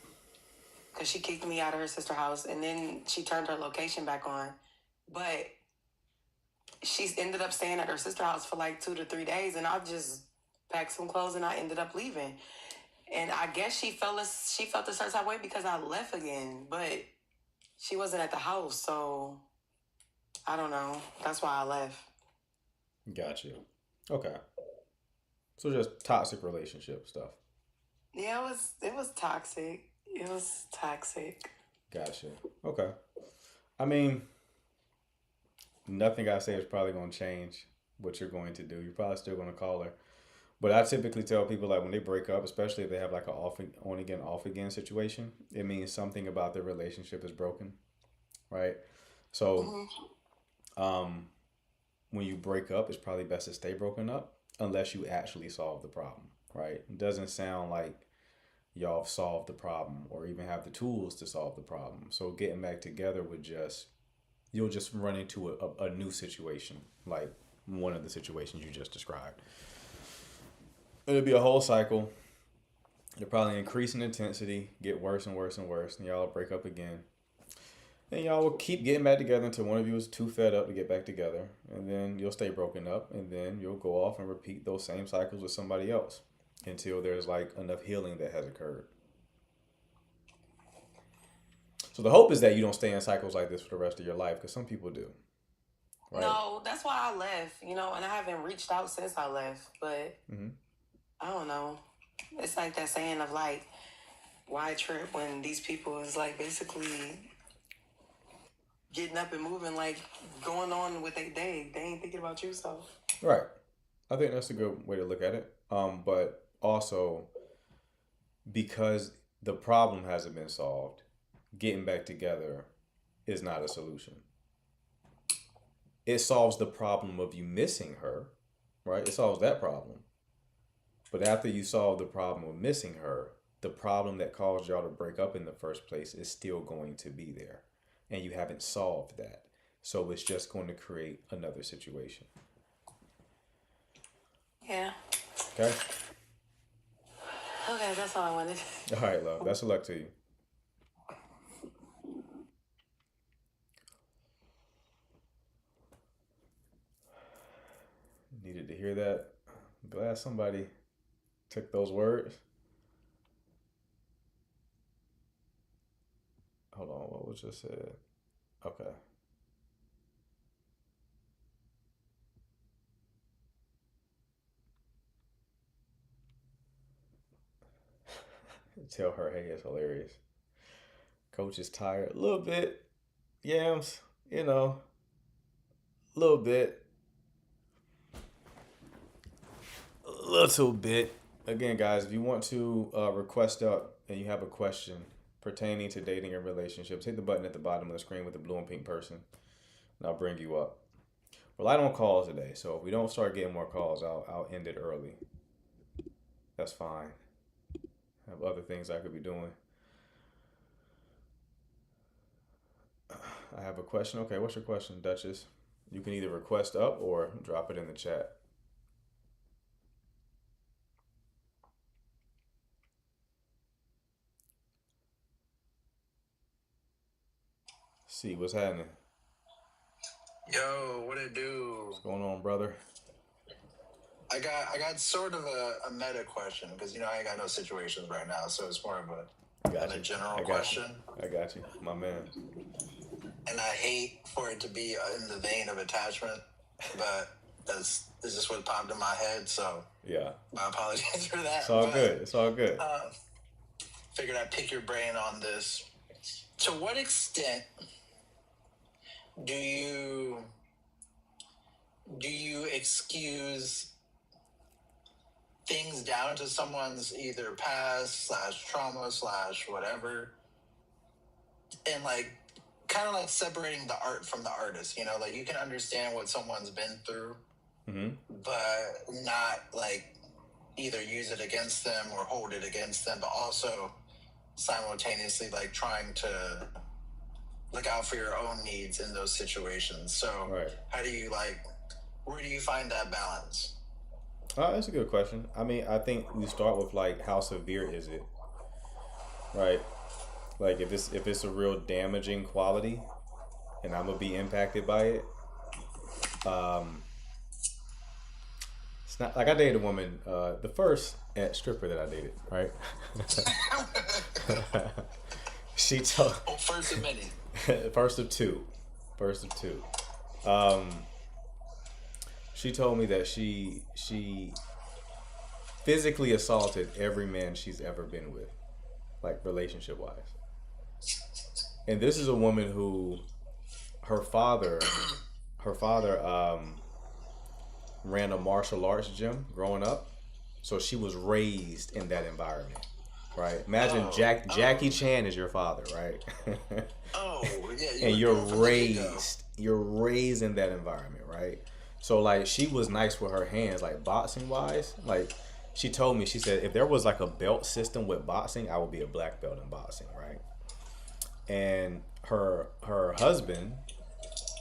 because she kicked me out of her sister's house. And then she turned her location back on. But she ended up staying at her sister's house for like 2 to 3 days, and I just packed some clothes and I ended up leaving. And I guess she felt a certain way because I left again, but she wasn't at the house, so I don't know. That's why I left. Got you. Okay. So just toxic relationship stuff. Yeah, it was toxic. It was toxic. Gotcha. Okay. I mean, nothing I say is probably going to change what you're going to do. You're probably still going to call her. But I typically tell people, like, when they break up, especially if they have like an on again, off again situation, it means something about their relationship is broken, right? So, when you break up, it's probably best to stay broken up unless you actually solve the problem, right? It doesn't sound like y'all have solved the problem or even have the tools to solve the problem. So getting back together would you'll just run into a new situation, like one of the situations you just described. It'll be a whole cycle. It'll probably increase in intensity, get worse and worse and worse, and y'all will break up again. Then y'all will keep getting back together until one of you is too fed up to get back together, and then you'll stay broken up, and then you'll go off and repeat those same cycles with somebody else until there's like enough healing that has occurred. So the hope is that you don't stay in cycles like this for the rest of your life, because some people do. Right? No, that's why I left, and I haven't reached out since I left, but I don't know. It's like that saying of like, why trip when these people is like basically getting up and moving, like going on with their day. They ain't thinking about you, so. Right. I think that's a good way to look at it. But also, because the problem hasn't been solved, getting back together is not a solution. It solves the problem of you missing her, right? It solves that problem. But after you solve the problem of missing her, the problem that caused y'all to break up in the first place is still going to be there. And you haven't solved that. So it's just going to create another situation. Yeah. Okay? Okay, that's all I wanted. All right, love. Best of luck to you. Needed to hear that. I'm glad somebody took those words. Hold on, what was just said? Okay. Tell her, hey, it's hilarious. Coach is tired. A little bit. Yams, a little bit. A little bit. Again, guys, if you want to request up and you have a question pertaining to dating and relationships, hit the button at the bottom of the screen with the blue and pink person, and I'll bring you up. We're light on calls today, so if we don't start getting more calls, I'll end it early. That's fine. I have other things I could be doing. I have a question. Okay, what's your question, Duchess? You can either request up or drop it in the chat. See what's happening. Yo, what it do? What's going on, brother? I got sort of a meta question because I ain't got no situations right now, so it's more of a general question. I got you, my man. And I hate for it to be in the vein of attachment, but this is what popped in my head. So yeah, my apologies for that. It's all good. It's all good. Figured I'd pick your brain on this. To what extent do you excuse things down to someone's either past / trauma / whatever, and kind of separating the art from the artist? You can understand what someone's been through, but not either use it against them or hold it against them, but also simultaneously trying to look out for your own needs in those situations. So how do you where do you find that balance? That's a good question. I mean, I think we start with how severe is it, right? If it's a real damaging quality and I'm gonna be impacted by it, it's not I dated a woman, the first stripper that I dated, right? She told first of many. First of two. She told me that she physically assaulted every man she's ever been with, relationship wise. And this is a woman who her father ran a martial arts gym growing up, so she was raised in that environment. Right. Imagine Jackie Chan is your father, right? Yeah. And you're raised in that environment, right? So she was nice with her hands, boxing wise. She told me, she said, if there was a belt system with boxing, I would be a black belt in boxing, right? And her husband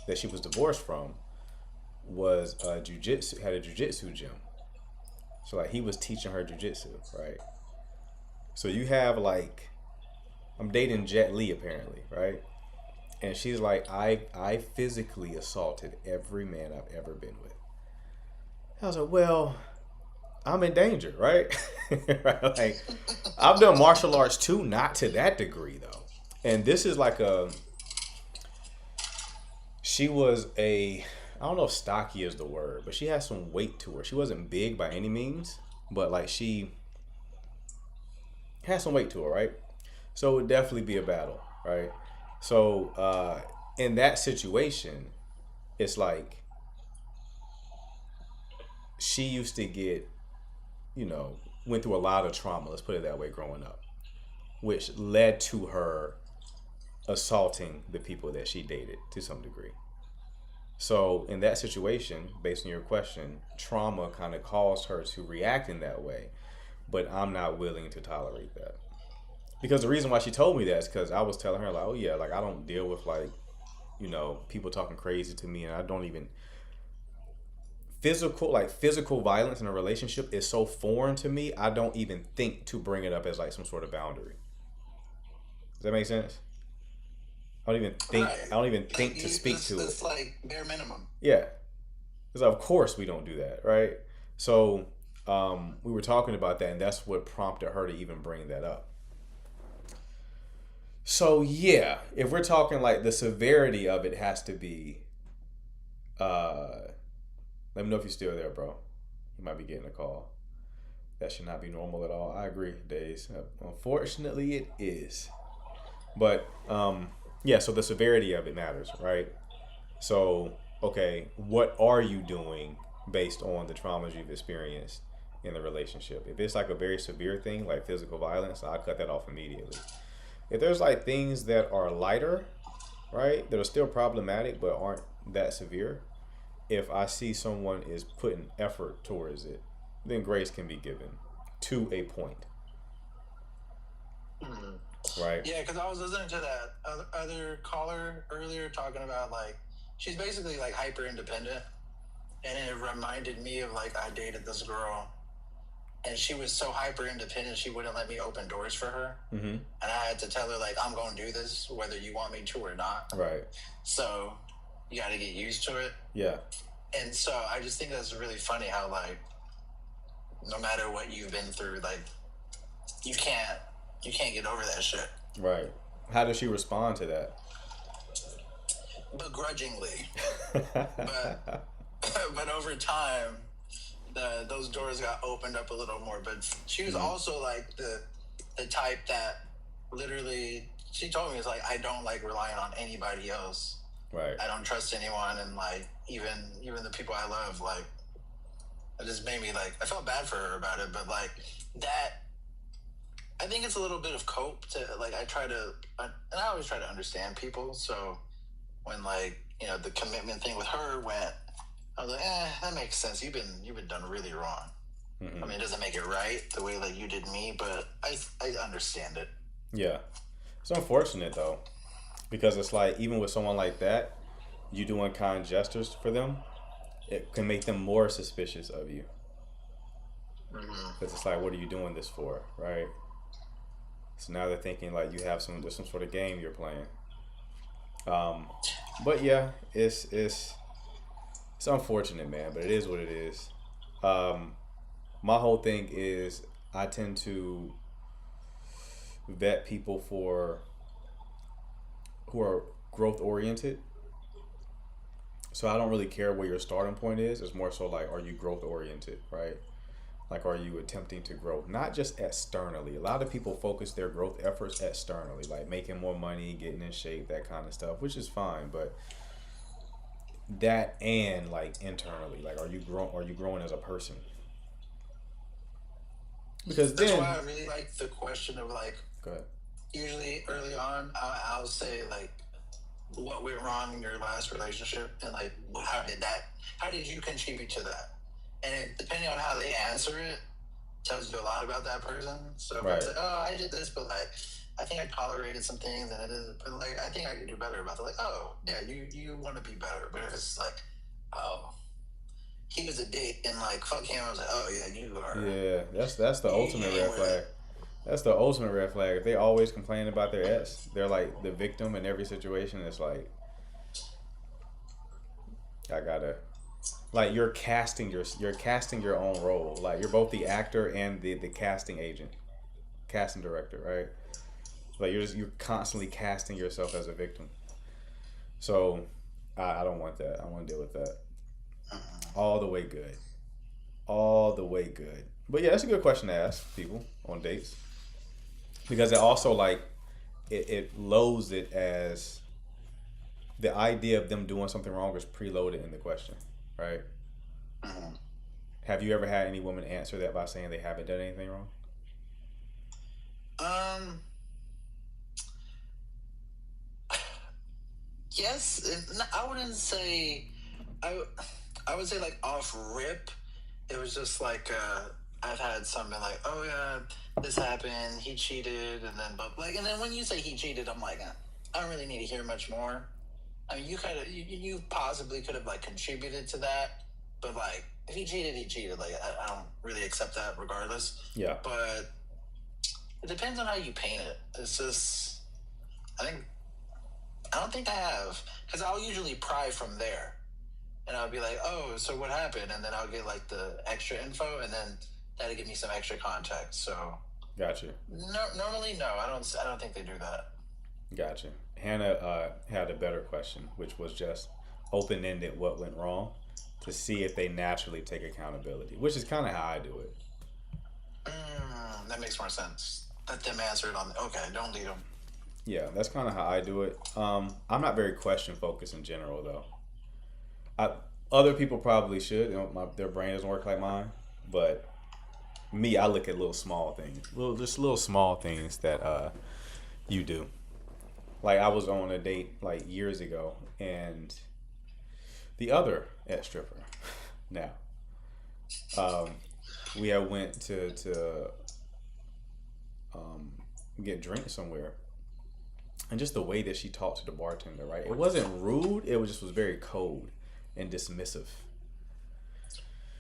that she was divorced from was had a jujitsu gym. So he was teaching her jujitsu, right? So you have I'm dating Jet Li apparently, right? And she's like, I physically assaulted every man I've ever been with. I was like, well, I'm in danger, right? Right? I've done martial arts too, not to that degree though. And this is she was I don't know if stocky is the word, but she had some weight to her. She wasn't big by any means, but she had some weight to her, right? So it would definitely be a battle, right? So in that situation, it's she used to get, went through a lot of trauma, let's put it that way, growing up, which led to her assaulting the people that she dated to some degree. So in that situation, based on your question, trauma kind of caused her to react in that way. But I'm not willing to tolerate that. Because the reason why she told me that is because I was telling her oh yeah, I don't deal with people talking crazy to me, and I don't even physical violence in a relationship is so foreign to me. I don't even think to bring it up as some sort of boundary. Does that make sense? I don't even think to speak to it. It's bare minimum. Yeah. Because of course we don't do that, right? So we were talking about that, and that's what prompted her to even bring that up. So yeah, if we're talking the severity of it has to be, let me know if you're still there, bro. You might be getting a call. That should not be normal at all. I agree, Days. Unfortunately, it is. But yeah, so the severity of it matters, right? So, okay, what are you doing based on the traumas you've experienced in the relationship? If it's a very severe thing, like physical violence, I'll cut that off immediately. If there's things that are lighter, right, that are still problematic but aren't that severe, if I see someone is putting effort towards it, then grace can be given to a point. right? Yeah, because I was listening to that other caller earlier talking about like she's basically like hyper independent, and it reminded me of like I dated this girl, and she was so hyper independent she wouldn't let me open doors for her, and I had to tell her like I'm going to do this whether you want me to or not. Right. So you got to get used to it. Yeah. And so I just think that's really funny how like no matter what you've been through, like you can't get over that shit. Right. How does she respond to that? Begrudgingly. but over time, those doors got opened up a little more. But she was also like the type that literally, she told me, it's like I don't like relying on anybody else. Right. I don't trust anyone, and like even the people I love, like it just made me like I felt bad for her about it, but like that. I think it's a little bit of cope to like and I always try to understand people. So when like the commitment thing with her went, I was like, that makes sense. You've been done really wrong. I mean, it doesn't make it right the way like you did me, but I understand it. Yeah, it's unfortunate though, because it's like even with someone like that, you doing kind gestures for them, it can make them more suspicious of you. Because it's like, what are you doing this for, right? So now they're thinking like there's some sort of game you're playing. But yeah, it's unfortunate, man. But it is what it is. My whole thing is I tend to vet people who are growth oriented. So I don't really care where your starting point is. It's more so like, are you growth oriented, right? Like, are you attempting to grow? Not just externally. A lot of people focus their growth efforts externally, like making more money, getting in shape, that kind of stuff, which is fine. But that and like internally, like, are you growing as a person? Because that's then, why I really like the question of like, go ahead. Usually early on, I'll say like, what went wrong in your last relationship, and like, how did you contribute to that? And depending on how they answer it, tells you a lot about that person. So if I say, oh, I did this, but like, I think I tolerated some things, and it is, but like, I think I could do better about it. Like, oh, yeah, you want to be better. But if it's like, oh, he was a dick, and like, fuck him, I was like, oh yeah, you are. Yeah, that's the ultimate red flag. That's the ultimate red flag. If they always complain about their ex, they're like the victim in every situation. It's like, like you're casting your own role. Like you're both the actor and the casting agent, casting director, right? Like you're constantly casting yourself as a victim. So I don't want that. I want to deal with that. All the way good. But yeah, that's a good question to ask people on dates, because it also like it loads it as the idea of them doing something wrong is preloaded in the question, right? Have you ever had any woman answer that by saying they haven't done anything wrong? Yes, I wouldn't say. I would say like off rip, it was just like I've had something like, oh yeah, this happened, he cheated, and then when you say he cheated, I'm like, I don't really need to hear much more. I mean, you possibly could have like contributed to that, but like if he cheated, he cheated. Like I don't really accept that regardless. Yeah. But it depends on how you paint it. It's just, I don't think I have, because I'll usually pry from there, and I'll be like, oh, so what happened, and then I'll get like the extra info, and then that'll give me some extra context. So. Gotcha. No, normally no, I don't think they do that. Gotcha. Hannah had a better question, which was just open-ended what went wrong, to see if they naturally take accountability, which is kind of how I do it. That makes more sense. Let them answer it okay, don't lead them. Yeah, that's kind of how I do it. I'm not very question-focused in general, though. Other people probably should. Their brain doesn't work like mine, but me, I look at little small things, little small things that you do. Like I was on a date like years ago, and the other ex-stripper now, we had went to get drinks somewhere. And just the way that she talked to the bartender, right? It wasn't rude. It was just was very cold and dismissive.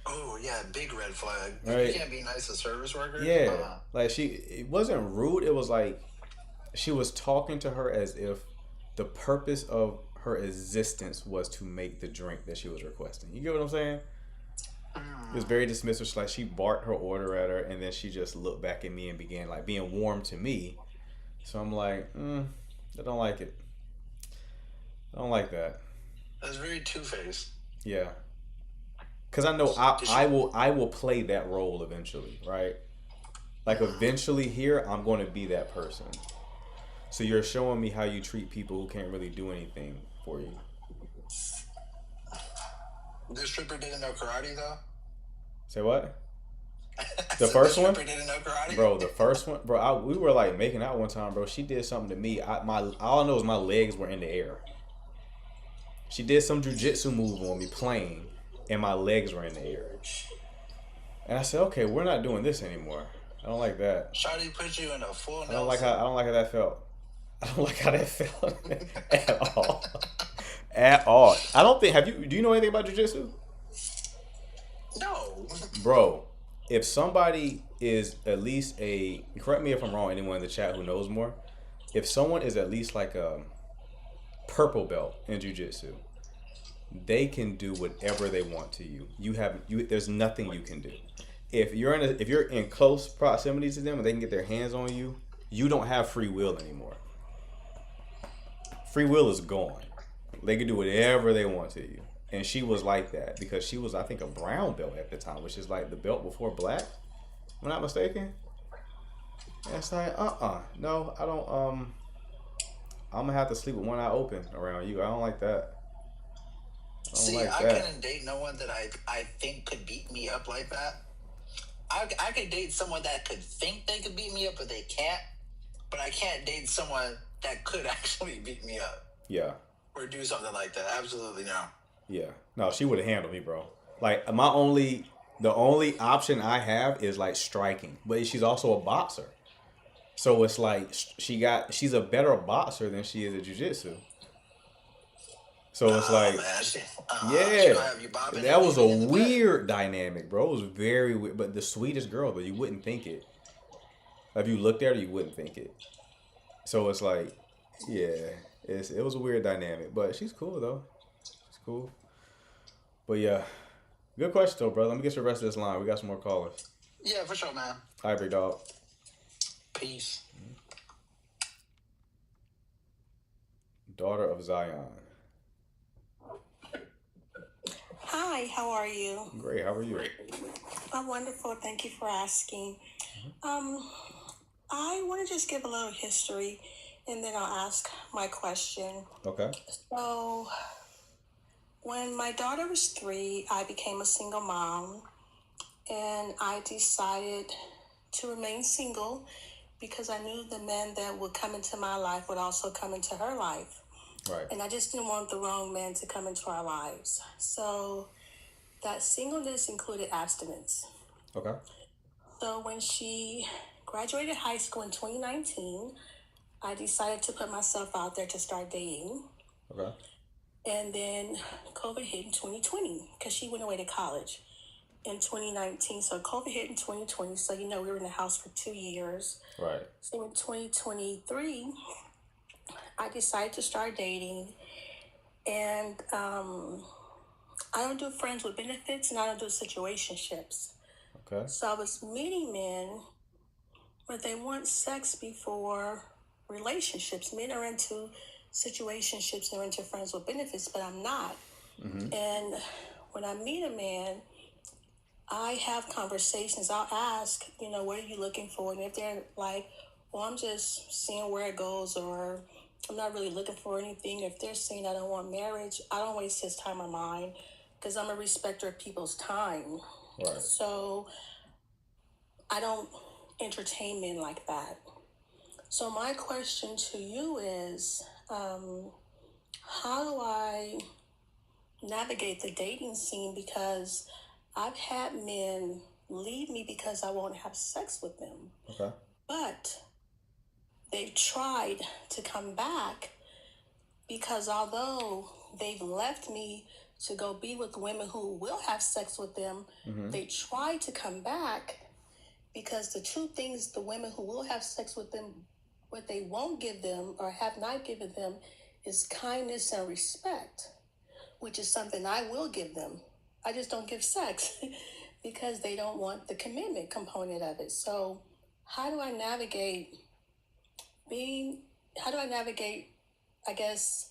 Oh yeah, big red flag. Right. You can't be nice to service workers. Yeah, like it wasn't rude. It was like she was talking to her as if the purpose of her existence was to make the drink that she was requesting. You get what I'm saying? It was very dismissive. She, like, she barked her order at her, and then she just looked back at me and began like being warm to me. So I'm like, I don't like it. I don't like that. That's very two-faced. Yeah. Cause I know I will play that role eventually, right? Like eventually here I'm going to be that person. So you're showing me how you treat people who can't really do anything for you. The stripper didn't know karate though. Say what? The first one? The stripper didn't know karate. Bro, the first one, bro. We were like making out one time, bro. She did something to me. All I know is my legs were in the air. She did some jujitsu move on me playing, and my legs were in the air. And I said, okay, we're not doing this anymore. I don't like that. Shawty put you in a full. I don't like how that felt. I don't like how that felt at all. At all. I don't think. Do you know anything about jiu-jitsu? No. Bro, if somebody is at least correct me if I'm wrong, anyone in the chat who knows more, if someone is at least like a purple belt in jiu-jitsu, they can do whatever they want to you. There's nothing you can do. If you're in close proximity to them and they can get their hands on you, you don't have free will anymore. Free will is gone. They can do whatever they want to you. And she was like that because she was, I think, a brown belt at the time, which is like the belt before black, if I'm not mistaken. And it's like, no, I don't, I'm gonna have to sleep with one eye open around you. I don't like that. I couldn't date no one that I think could beat me up like that. I could date someone that could think they could beat me up, but they can't. But I can't date someone that could actually beat me up. Yeah. Or do something like that. Absolutely no. Yeah. No, she would have handled me, bro. Like the only option I have is like striking, but she's also a boxer. So it's like she's a better boxer than she is at jiu-jitsu. So it's like, that was a weird dynamic, bro. It was very weird, but the sweetest girl, though. You wouldn't think it. If you looked at her, you wouldn't think it. So it's like, yeah, it was a weird dynamic, but she's cool though. She's cool. But yeah, good question though, brother. Let me get you the rest of this line. We got some more callers. Yeah, for sure, man. All right, big dog. Peace. Daughter of Zion. Hi, how are you? Great, how are you? I'm wonderful. Thank you for asking. I want to just give a little history and then I'll ask my question. Okay. So, when my daughter was 3, I became a single mom and I decided to remain single because I knew the men that would come into my life would also come into her life. Right. And I just didn't want the wrong men to come into our lives. So that singleness included abstinence. Okay. So when she graduated high school in 2019, I decided to put myself out there to start dating. Okay. And then COVID hit in 2020 because she went away to college in 2019. So COVID hit in 2020. So, we were in the house for 2 years. Right. So in 2023, I decided to start dating. And I don't do friends with benefits and I don't do situationships. Okay. So I was meeting men, but they want sex before relationships. Men are into situationships, they're into friends with benefits, but I'm not. Mm-hmm. And when I meet a man, I have conversations. I'll ask, what are you looking for? And if they're like, well, I'm just seeing where it goes, or I'm not really looking for anything. If they're saying I don't want marriage, I don't waste his time or mine because I'm a respecter of people's time. Right. So I don't entertain men like that. So my question to you is, how do I navigate the dating scene? Because I've had men leave me because I won't have sex with them. Okay. But they've tried to come back because although they've left me to go be with women who will have sex with them, they try to come back because the two things the women who will have sex with them, what they won't give them or have not given them is kindness and respect, which is something I will give them. I just don't give sex because they don't want the commitment component of it. So how do I navigate, I guess,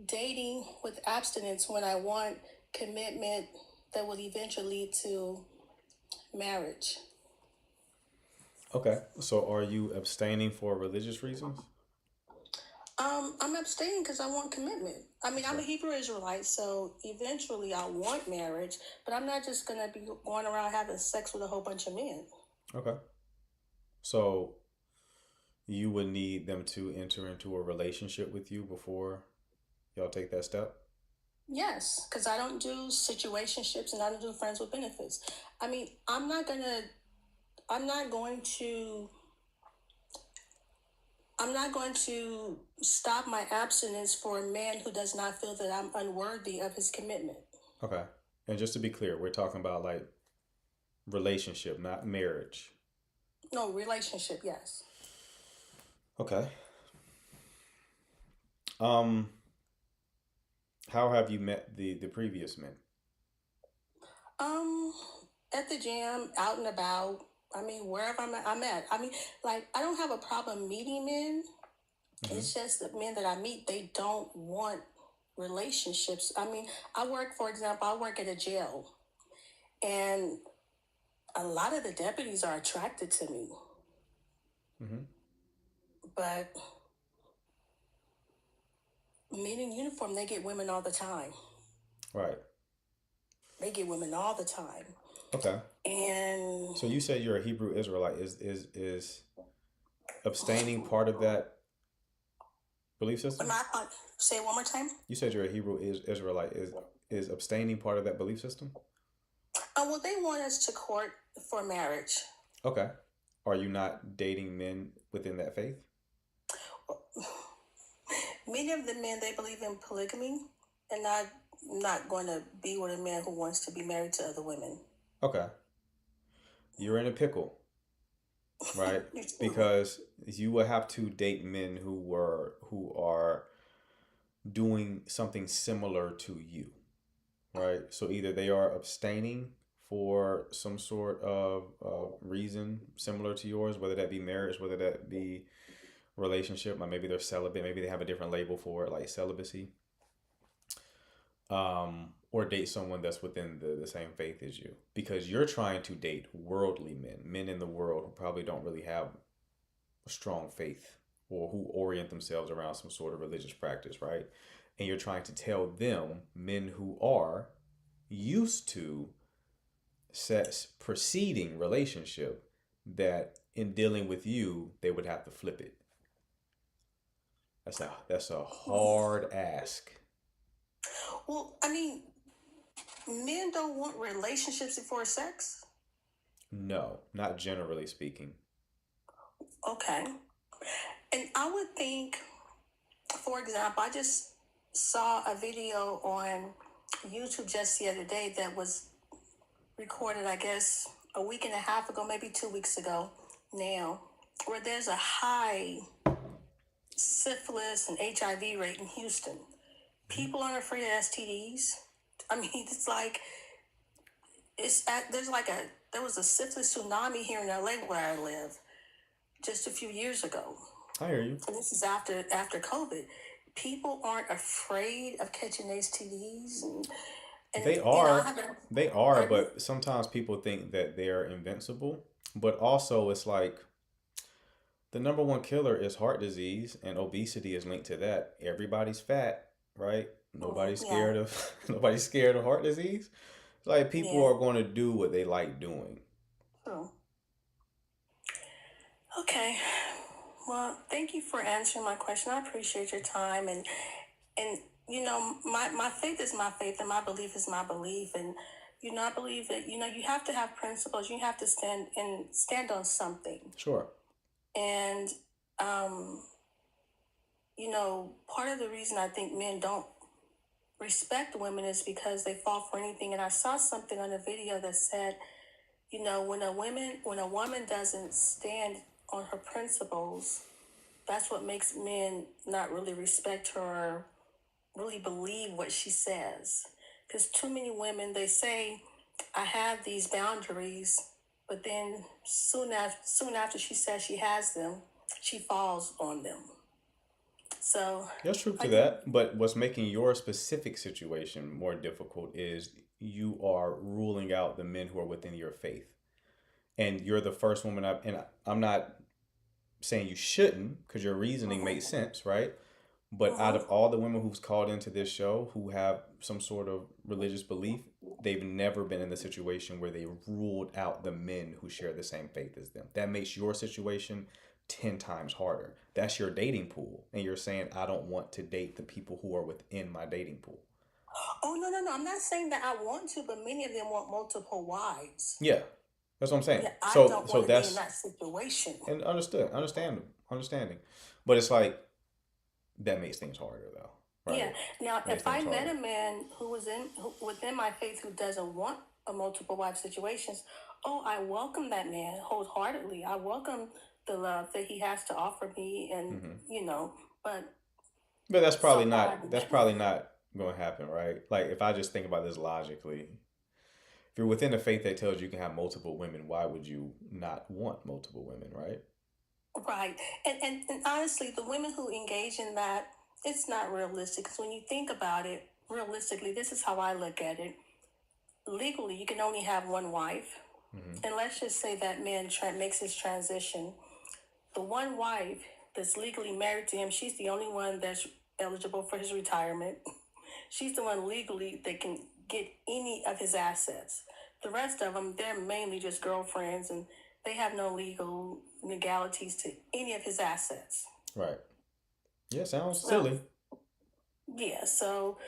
dating with abstinence when I want commitment that would eventually lead to marriage? Okay. So are you abstaining for religious reasons? I'm abstaining because I want commitment. I mean, I'm a Hebrew Israelite, so eventually I want marriage, but I'm not just gonna be going around having sex with a whole bunch of men. Okay. So you would need them to enter into a relationship with you before y'all take that step? Yes, because I don't do situationships and I don't do friends with benefits. I mean, I'm not going to stop my abstinence for a man who does not feel that I'm unworthy of his commitment. Okay. And just to be clear, we're talking about like relationship, not marriage. No, relationship, yes. Okay. How have you met the previous men? At the gym, out and about. I mean, wherever I'm at. I mean, like, I don't have a problem meeting men. It's just that men that I meet, they don't want relationships. I mean, for example, I work at a jail, and a lot of the deputies are attracted to me. But men in uniform, they get women all the time. Right. They get women all the time. Okay. And so you said you're a Hebrew Israelite. Is abstaining part of that belief system? Say it one more time. You said you're a Hebrew Israelite. Is abstaining part of that belief system? Well, they want us to court for marriage. Okay. Are you not dating men within that faith? Many of the men, they believe in polygamy, and I'm not going to be with a man who wants to be married to other women. Okay. You're in a pickle, right? Because you will have to date men who are doing something similar to you, right? So either they are abstaining for some sort of reason similar to yours, whether that be marriage, whether that be relationship, like maybe they're celibate, maybe they have a different label for it, like celibacy, or date someone that's within the same faith as you, because you're trying to date worldly men in the world who probably don't really have a strong faith or who orient themselves around some sort of religious practice, right? And you're trying to tell them, men who are used to sex preceding relationship, that in dealing with you, they would have to flip it. That's a hard ask. Well, I mean, men don't want relationships before sex? No, not generally speaking. Okay. And I would think, for example, I just saw a video on YouTube just the other day that was recorded, I guess, a week and a half ago, maybe 2 weeks ago now, where there's a high syphilis and HIV rate in Houston. People aren't afraid of STDs. I mean, it's like, there was a syphilis tsunami here in LA where I live just a few years ago. I hear you. And this is after COVID. People aren't afraid of catching STDs. And they are, but sometimes people think that they're invincible. But also, it's like the number one killer is heart disease, and obesity is linked to that. Everybody's fat, right? Nobody's scared of heart disease. It's like people are going to do what they like doing. True. Okay. Well, thank you for answering my question. I appreciate your time, and you know, my faith is my faith, and my belief is my belief, and you know, I believe that you have to have principles. You have to stand on something. Sure. And um, you know, part of the reason I think men don't respect women is because they fall for anything. And I saw something on a video that said, you know, when a woman doesn't stand on her principles, that's what makes men not really respect her or really believe what she says. Because too many women, they say, I have these boundaries, but then soon after she says she has them, she falls on them. So That's true I to think, that. But what's making your specific situation more difficult is you are ruling out the men who are within your faith. And you're the first woman up, and I'm not saying you shouldn't because your reasoning makes sense, right? But out of all the women who's called into this show who have some sort of religious belief, they've never been in the situation where they ruled out the men who share the same faith as them. That makes your situation 10 times harder. That's your dating pool. And you're saying, I don't want to date the people who are within my dating pool. oh, no, I'm not saying that I want to, but many of them want multiple wives. Yeah, that's what I'm saying. Yeah, I So, don't so want to be in that's, that situation. and understanding. But it's like, that makes things harder though, right? Yeah. Now, Makes if I things met harder. a man within my faith who doesn't want a multiple wife situations, oh, I welcome that man wholeheartedly. I welcome the love that he has to offer me, and Hmm. you know, but But so far I haven't that's met one. probably not going to happen, right? Like if I just think about this logically, if you're within a faith that tells you can have multiple women, why would you not want multiple women, right? Right. And honestly, the women who engage in that, it's not realistic. Because when you think about it, realistically, this is how I look at it. Legally, you can only have one wife. Hmm. And let's just say that man makes his transition. The one wife that's legally married to him, she's the only one that's eligible for his retirement. She's the one legally that can get any of his assets. The rest of them, they're mainly just girlfriends, and they have no legalities to any of his assets. Right. Yeah, sounds So, silly. yeah, so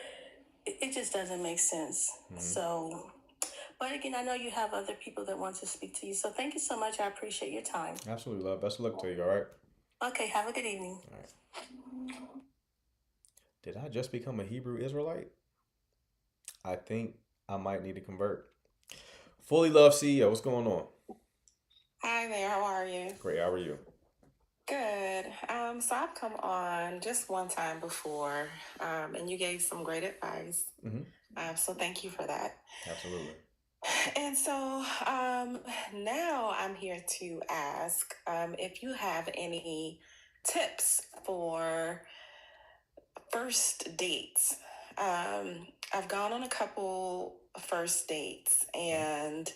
it just doesn't make sense. Hmm. So, but again, I know you have other people that want to speak to you. So thank you so much. I appreciate your time. Absolutely, love. Best of luck to you, all right? Okay, have a good evening. All right. Did I just become a Hebrew Israelite? I think I might need to convert. Fully Love CEO, what's going on? Hi there, how are you? Great, how are you? Good. So I've come on just one time before, and you gave some great advice. Hmm. So thank you for that. Absolutely. And so now I'm here to ask if you have any tips for first dates. I've gone on a couple first dates, and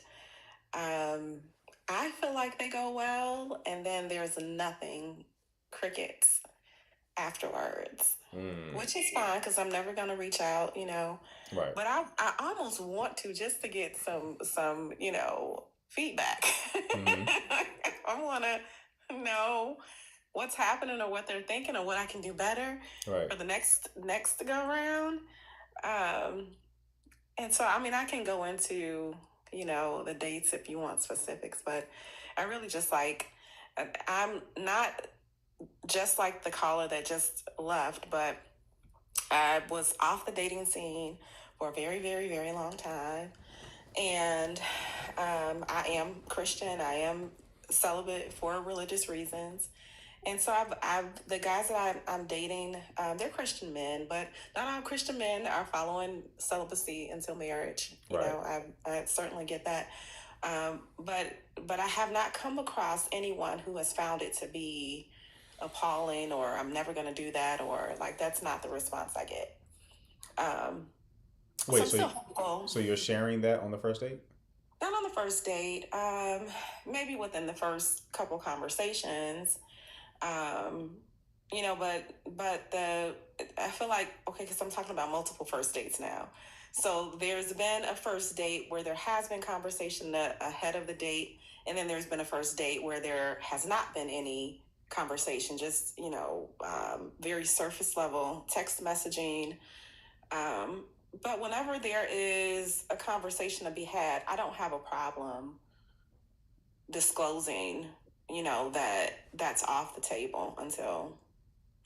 I feel like they go well, and then there's nothing, crickets afterwards, Mm. which is fine because I'm never gonna reach out, you know. Right. But I almost want to just to get some feedback. Hmm. I want to know what's happening or what they're thinking or what I can do better Right. for the next go round. And so I mean I can go into the dates if you want specifics, but I really just I'm not just like the caller that just left, but I was off the dating scene for a very, very, very long time. And I am Christian. I am celibate for religious reasons. And so the guys that I'm dating, they're Christian men, but not all Christian men are following celibacy until marriage. You Right. know, I certainly get that. But I have not come across anyone who has found it to be appalling or I'm never going to do that or like that's not the response I get. So Wait, I'm still hopeful. so you're sharing that on the first date? Not on the first date. Maybe within the first couple conversations. But I feel like okay, because I'm talking about multiple first dates now. So there's been a first date where there has been conversation ahead of the date, and then there's been a first date where there has not been any conversation, just very surface level text messaging. But whenever there is a conversation to be had, I don't have a problem disclosing that's off the table until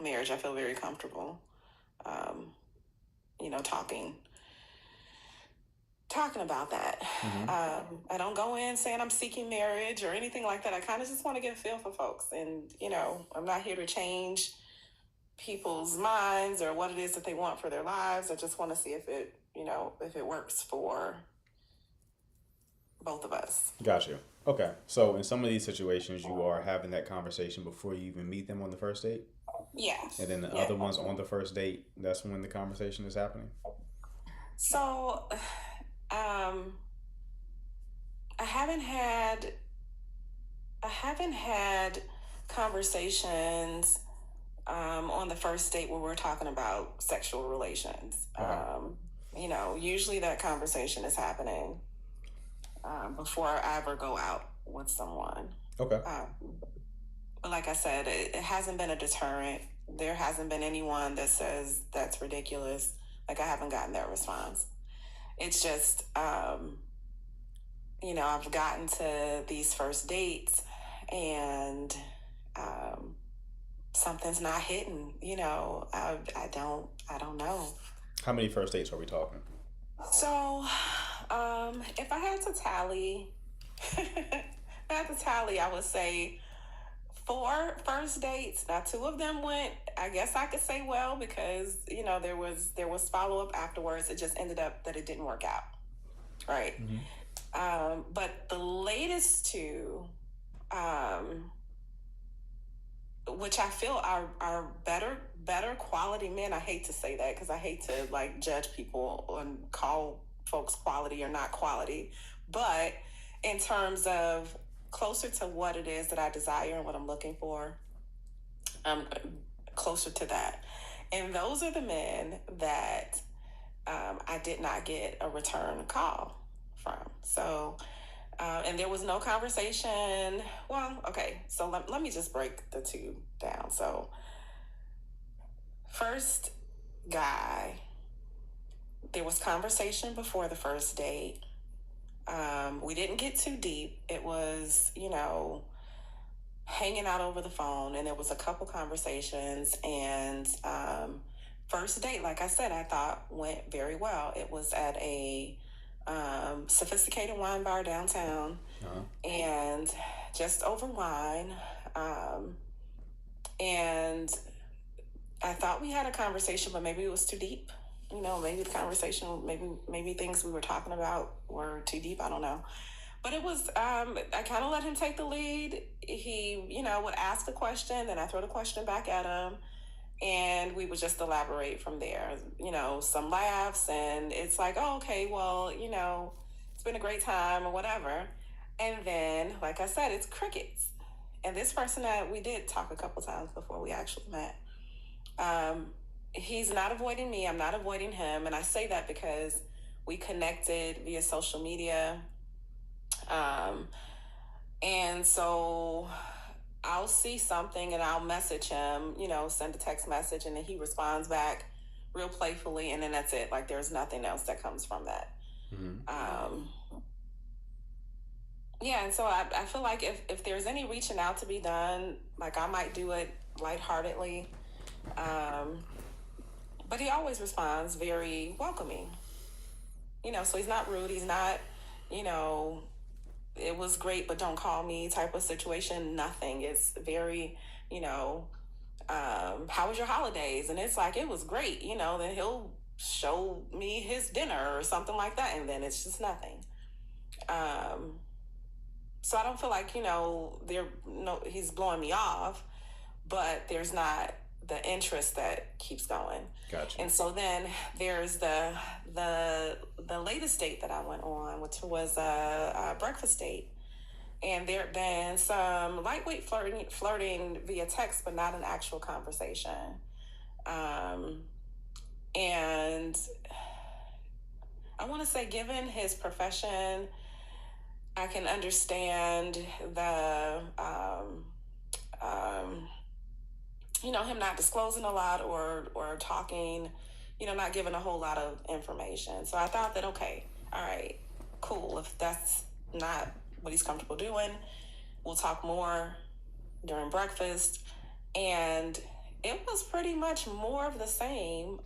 marriage. I feel very comfortable, talking about that. I don't go in saying I'm seeking marriage or anything like that. I kind of just want to get a feel for folks. And, I'm not here to change people's minds or what it is that they want for their lives. I just want to see if it works for both of us. Gotcha. Okay. So in some of these situations, you are having that conversation before you even meet them on the first date? Yes. And then the other ones on the first date, that's when the conversation is happening? So, I haven't had conversations on the first date where we're talking about sexual relations. Usually that conversation is happening before I ever go out with someone. Okay. But like I said, it hasn't been a deterrent. There hasn't been anyone that says that's ridiculous. Like, I haven't gotten that response. It's just, I've gotten to these first dates and something's not hitting. I don't know. How many first dates are we talking? So, if I had to tally, I would say 4 first dates. Now, 2 of them went, I guess I could say well, because, there was follow-up afterwards. It just ended up that it didn't work out. Right. But the latest 2, which I feel are better quality men. I hate to say that because I hate to judge people and call folks quality or not quality. But in terms of closer to what it is that I desire and what I'm looking for, closer to that. And those are the men that I did not get a return call from. So, and there was no conversation. Well, okay, so let me just break the 2 down. So, first guy, there was conversation before the first date. We didn't get too deep. It was, hanging out over the phone, and there was a couple conversations. And first date, like I said, I thought went very well. It was at a sophisticated wine bar downtown, and just over wine. And I thought we had a conversation, but maybe it was too deep. Maybe the conversation, maybe things we were talking about were too deep. I don't know. But it was, I kind of let him take the lead. He, would ask a question, then I throw the question back at him, and we would just elaborate from there. Some laughs, and it's like, oh, okay, well, it's been a great time or whatever. And then, like I said, it's crickets. And this person that we did talk a couple times before we actually met, he's not avoiding me. I'm not avoiding him. And I say that because we connected via social media. And so I'll see something and I'll message him, send a text message, and then he responds back real playfully. And then that's it. Like, there's nothing else that comes from that. Yeah. And so I feel like if there's any reaching out to be done, like, I might do it lightheartedly. But he always responds very welcoming. So he's not rude. He's not, it was great, but don't call me type of situation. Nothing. It's very, how was your holidays? And it's like, it was great, then he'll show me his dinner or something like that. And then it's just nothing. So I don't feel like, he's blowing me off, but there's not the interest that keeps going. Gotcha. And so then there's the latest date that I went on, which was a breakfast date. And there had been some lightweight flirting via text, but not an actual conversation. And I want to say, given his profession, I can understand the him not disclosing a lot or talking, not giving a whole lot of information. So I thought that, okay, all right, cool. If that's not what he's comfortable doing, we'll talk more during breakfast, and it was pretty much more of the same,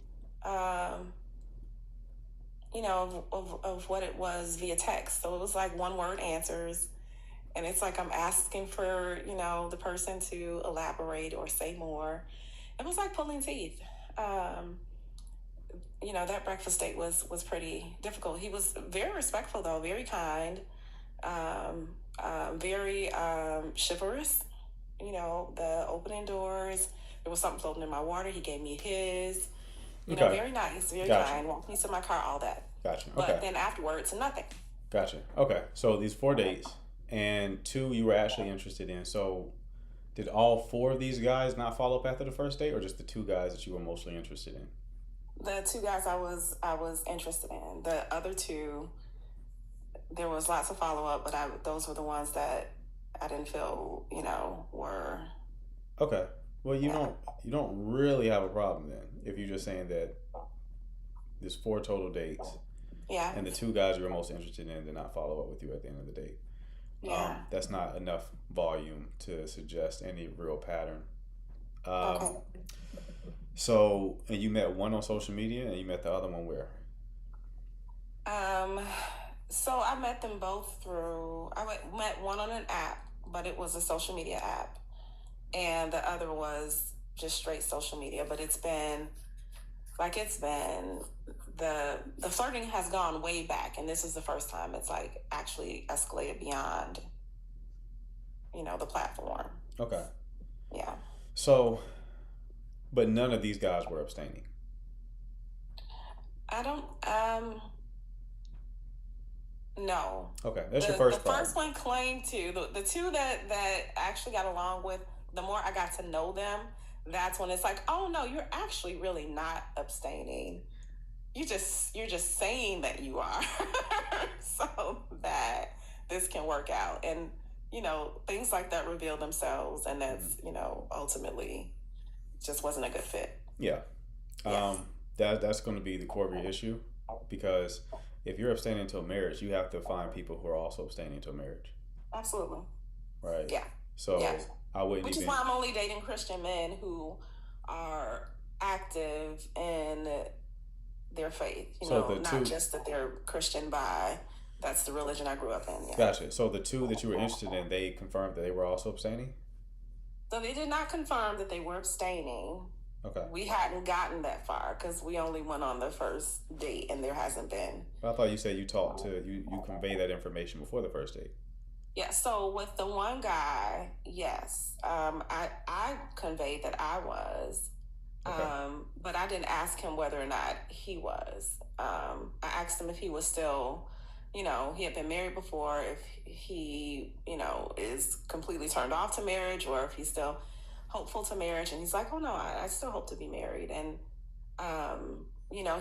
of what it was via text. So it was like one word answers, and it's like I'm asking for, the person to elaborate or say more. It was like pulling teeth. That breakfast date was pretty difficult. He was very respectful, though, very kind, very chivalrous. The opening doors, there was something floating in my water. He gave me his, very nice, very Gotcha. kind, walked me to my car, all that. Gotcha. But Okay. then afterwards, nothing. Gotcha. Okay. So these 4 dates and 2 you were actually interested in. So did all 4 of these guys not follow up after the first date, or just the 2 guys that you were mostly interested in? The 2 guys I was interested in. The other 2, there was lots of follow up, but those were the ones that I didn't feel, were. Okay. Well, you don't really have a problem then if you're just saying that there's 4 total dates Yeah. and the 2 guys you were most interested in did not follow up with you at the end of the date. Yeah. That's not enough volume to suggest any real pattern. Okay. So, and you met one on social media and you met the other one where? So I met them both through. Met one on an app, but it was a social media app, and the other was just straight social media. But it's been the flirting has gone way back, and this is the first time it's like actually escalated beyond, the platform. Okay. Yeah. So, but none of these guys were abstaining. I don't. No. Okay, that's the, your first the problem. first one claimed to. The 2 that actually got along with, the more I got to know them, that's when it's like, oh no, you're actually really not abstaining. You're just saying that you are, so that this can work out. And things like that reveal themselves, and that's ultimately just wasn't a good fit. Yeah. Yes. That's going to be the core of your issue, because if you're abstaining until marriage, you have to find people who are also abstaining until marriage, Absolutely. right? Yeah. So Yeah. I wouldn't Which is even. why I'm only dating Christian men who are active in their faith. So the not 2. just that they're Christian by that's the religion I grew up in. Yeah. Gotcha. So the 2 that you were interested in, they confirmed that they were also abstaining. So they did not confirm that they were abstaining. Okay. We hadn't gotten that far because we only went on the first date, and there hasn't been. But I thought you said you talked to you convey that information before the first date. Yeah. So with the one guy, yes, I conveyed that I was. Okay. But I didn't ask him whether or not he was. I asked him if he was still, he had been married before, if he, is completely turned off to marriage, or if he's still hopeful to marriage. And he's like, oh no, I still hope to be married. And,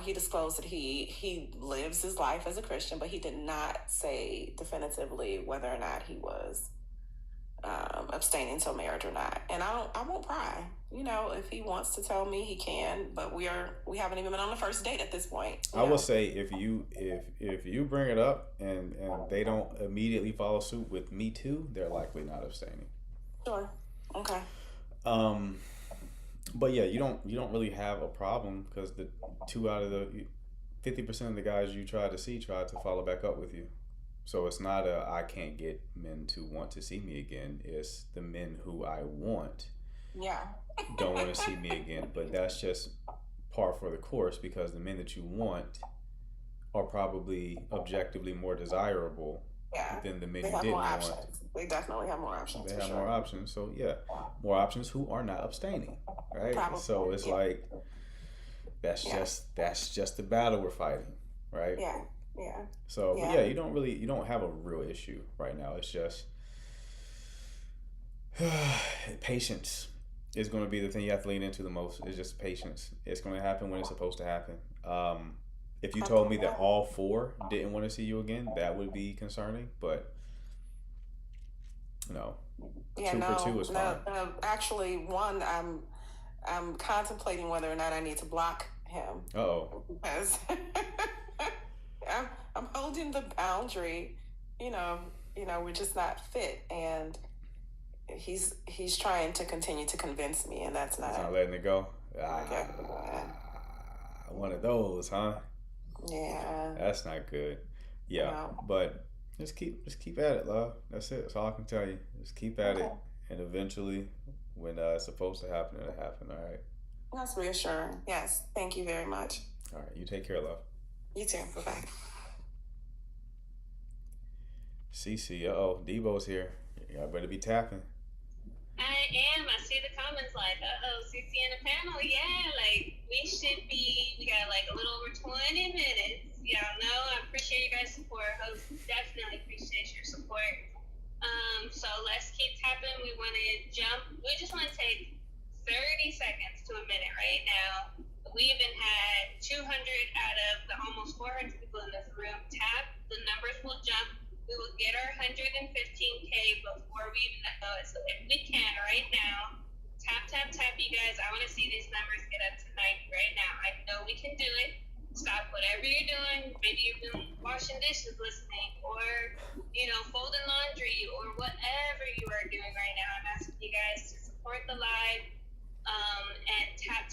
he disclosed that he lives his life as a Christian, but he did not say definitively whether or not he was abstaining until marriage or not. And I won't pry. If he wants to tell me, he can. But we haven't even been on the first date at this point. I will say if you bring it up and they don't immediately follow suit with me too, they're likely not abstaining. Sure. Okay. But yeah, you don't really have a problem because the 2 out of the 50% of the guys you tried to follow back up with you. So it's not I can't get men to want to see me again. It's the men who I want Yeah. don't want to see me again. But that's just par for the course, because the men that you want are probably objectively more desirable Yeah. than the men They you have didn't more want. options. They definitely have more options. They for have sure. more options. So yeah, more options who are not abstaining, right? Probably, So it's yeah. like that's just the battle we're fighting, right? Yeah. Yeah. So Yeah. but yeah, you don't have a real issue right now. It's just patience is going to be the thing you have to lean into the most. It's just patience. It's going to happen when it's supposed to happen. If you told me that all 4 didn't want to see you again, that would be concerning. But no, Yeah. 2 No. for 2 is No. fine. Actually, one, I'm contemplating whether or not I need to block him Oh, because I'm holding the boundary. We're just not fit, and he's trying to continue to convince me, and that's It's not not. letting it go. Okay. One of those, huh? Yeah. That's not good. Yeah, No. but just keep at it, love. That's it. That's all I can tell you. Just keep at it, and eventually, when it's supposed to happen, it'll happen. All right. That's reassuring. Yes. Thank you very much. All right. You take care, love. You too. Bye bye. CC. Debo's here. Y'all better be tapping. I am. I see the comments like, CC in the panel. Yeah, like we got like a little over 20 minutes. Y'all know I appreciate you guys' support. Host definitely appreciate your support. So let's keep tapping. We want to jump. We just want to take 30 seconds to a minute right now. We even had 200 out of the almost 400 people in this room tap. The numbers will jump. We will get our 115K before we even know it. So if we can right now, tap, you guys. I want to see these numbers get up to 90 right now. I know we can do it. Stop whatever you're doing. Maybe you've been washing dishes listening, or, folding laundry, or whatever you are doing right now. I'm asking you guys to support the live and tap.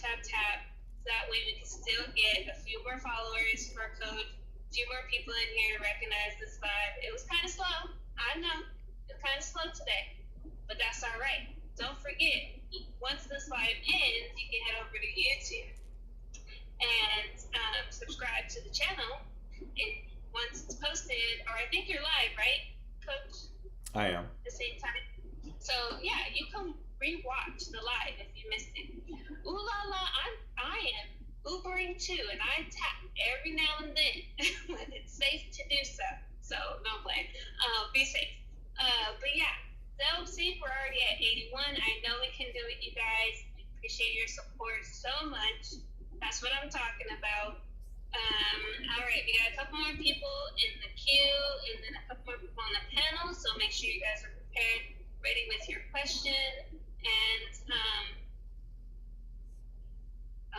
That way we can still get a few more followers for Coach. Few more people in here to recognize this live. It was kind of slow. I know. It's kind of slow today. But that's all right. Don't forget, once this live ends, you can head over to YouTube and subscribe to the channel. And once it's posted, or I think you're live, right, Coach? I am. At the same time. So, yeah, you can rewatch the live if you missed it. Ooh la la, I am Ubering too, and I tap every now and then when it's safe to do so. So don't play. Be safe. But yeah, so see, we're already at 81. I know we can do it, you guys. We appreciate your support so much. That's what I'm talking about. All right, we got a couple more people in the queue, and then a couple more people on the panel. So make sure you guys are prepared, ready with your question, and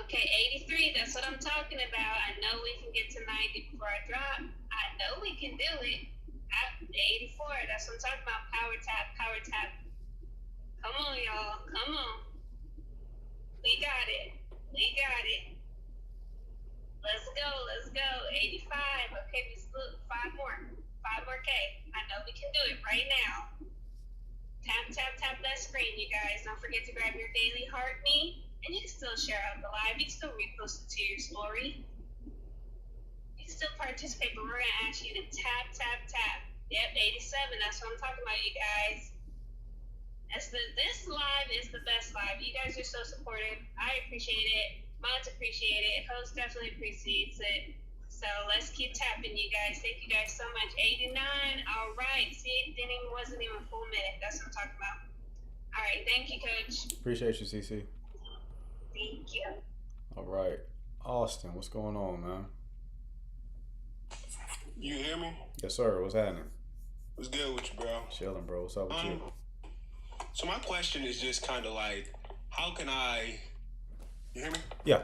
okay, 83, that's what I'm talking about. I know we can get to 90 before I drop. I know we can do it. At 84, that's what I'm talking about. Power tap. Come on, y'all. Come on. We got it. Let's go. 85. Okay, we still 5 more. 5 more K. I know we can do it right now. Tap that screen, you guys. Don't forget to grab your daily heart me. And you can still share out the live. You can still repost it to your story. You can still participate, but we're going to ask you to tap. Yep, 87. That's what I'm talking about, you guys. This live is the best live. You guys are so supportive. I appreciate it. Mods appreciate it. Host definitely appreciates it. So let's keep tapping, you guys. Thank you guys so much. 89. All right. See, it wasn't even a full minute. That's what I'm talking about. All right. Thank you, Coach. Appreciate you, CC. Thank you. All right. Austin, what's going on, man? You hear me? Yes, sir. What's happening? What's good with you, bro? Chilling, bro. What's up with you? So my question is just kind of like, how can I? You hear me? Yeah.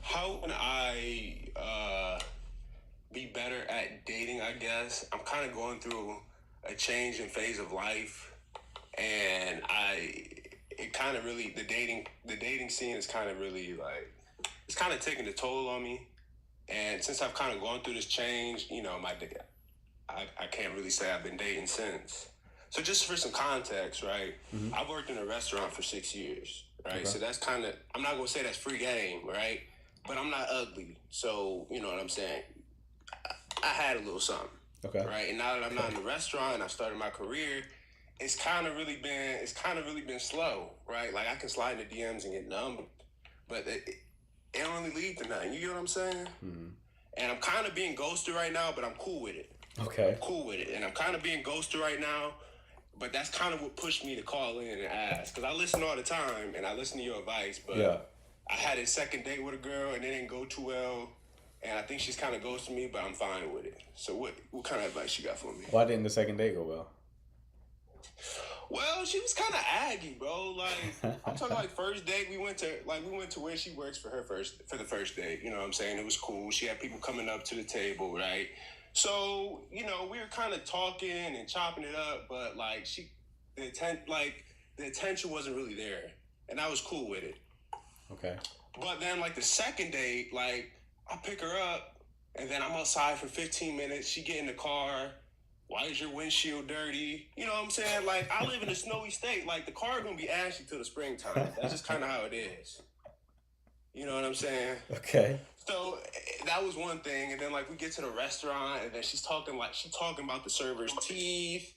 How can I be better at dating? I guess I'm kind of going through a change in phase of life, and it kind of really the dating scene is kind of really like it's kind of taking a toll on me. And since I've kind of gone through this change, I can't really say I've been dating since. So just for some context, right? Mm-hmm. I've worked in a restaurant for 6 years, right? Okay. So that's kind of, I'm not going to say that's free game, right? But I'm not ugly. So, you know what I'm saying? I had a little something. Okay. Right? And now that I'm not in the restaurant and I've started my career, it's kind of really been slow, right? Like I can slide in the DMs and get numb, but it don't really lead to nothing. You get what I'm saying? Mm-hmm. And I'm kind of being ghosted right now, but I'm cool with it. Okay. I'm cool with it. And I'm kind of being ghosted right now, but that's kind of what pushed me to call in and ask. Because I listen all the time, and I listen to your advice, but yeah. I had a second date with a girl, and it didn't go too well, and I think she's kind of ghosted me, but I'm fine with it. So what kind of advice you got for me? Why didn't the second date go well? Well, she was kind of aggy, bro. Like, I'm talking like first date, we went to where she works for the first date. You know what I'm saying? It was cool. She had people coming up to the table, right? So, you know, we were kind of talking and chopping it up, but like the attention wasn't really there, and I was cool with it. Okay. But then like the second date, like I pick her up, and then I'm outside for 15 minutes. She get in the car. Why is your windshield dirty? You know what I'm saying? Like, I live in a snowy state. Like, the car gonna be ashy till the springtime. That's just kind of how it is. You know what I'm saying? Okay. So that was one thing, and then like we get to the restaurant, and then she's talking about the server's teeth,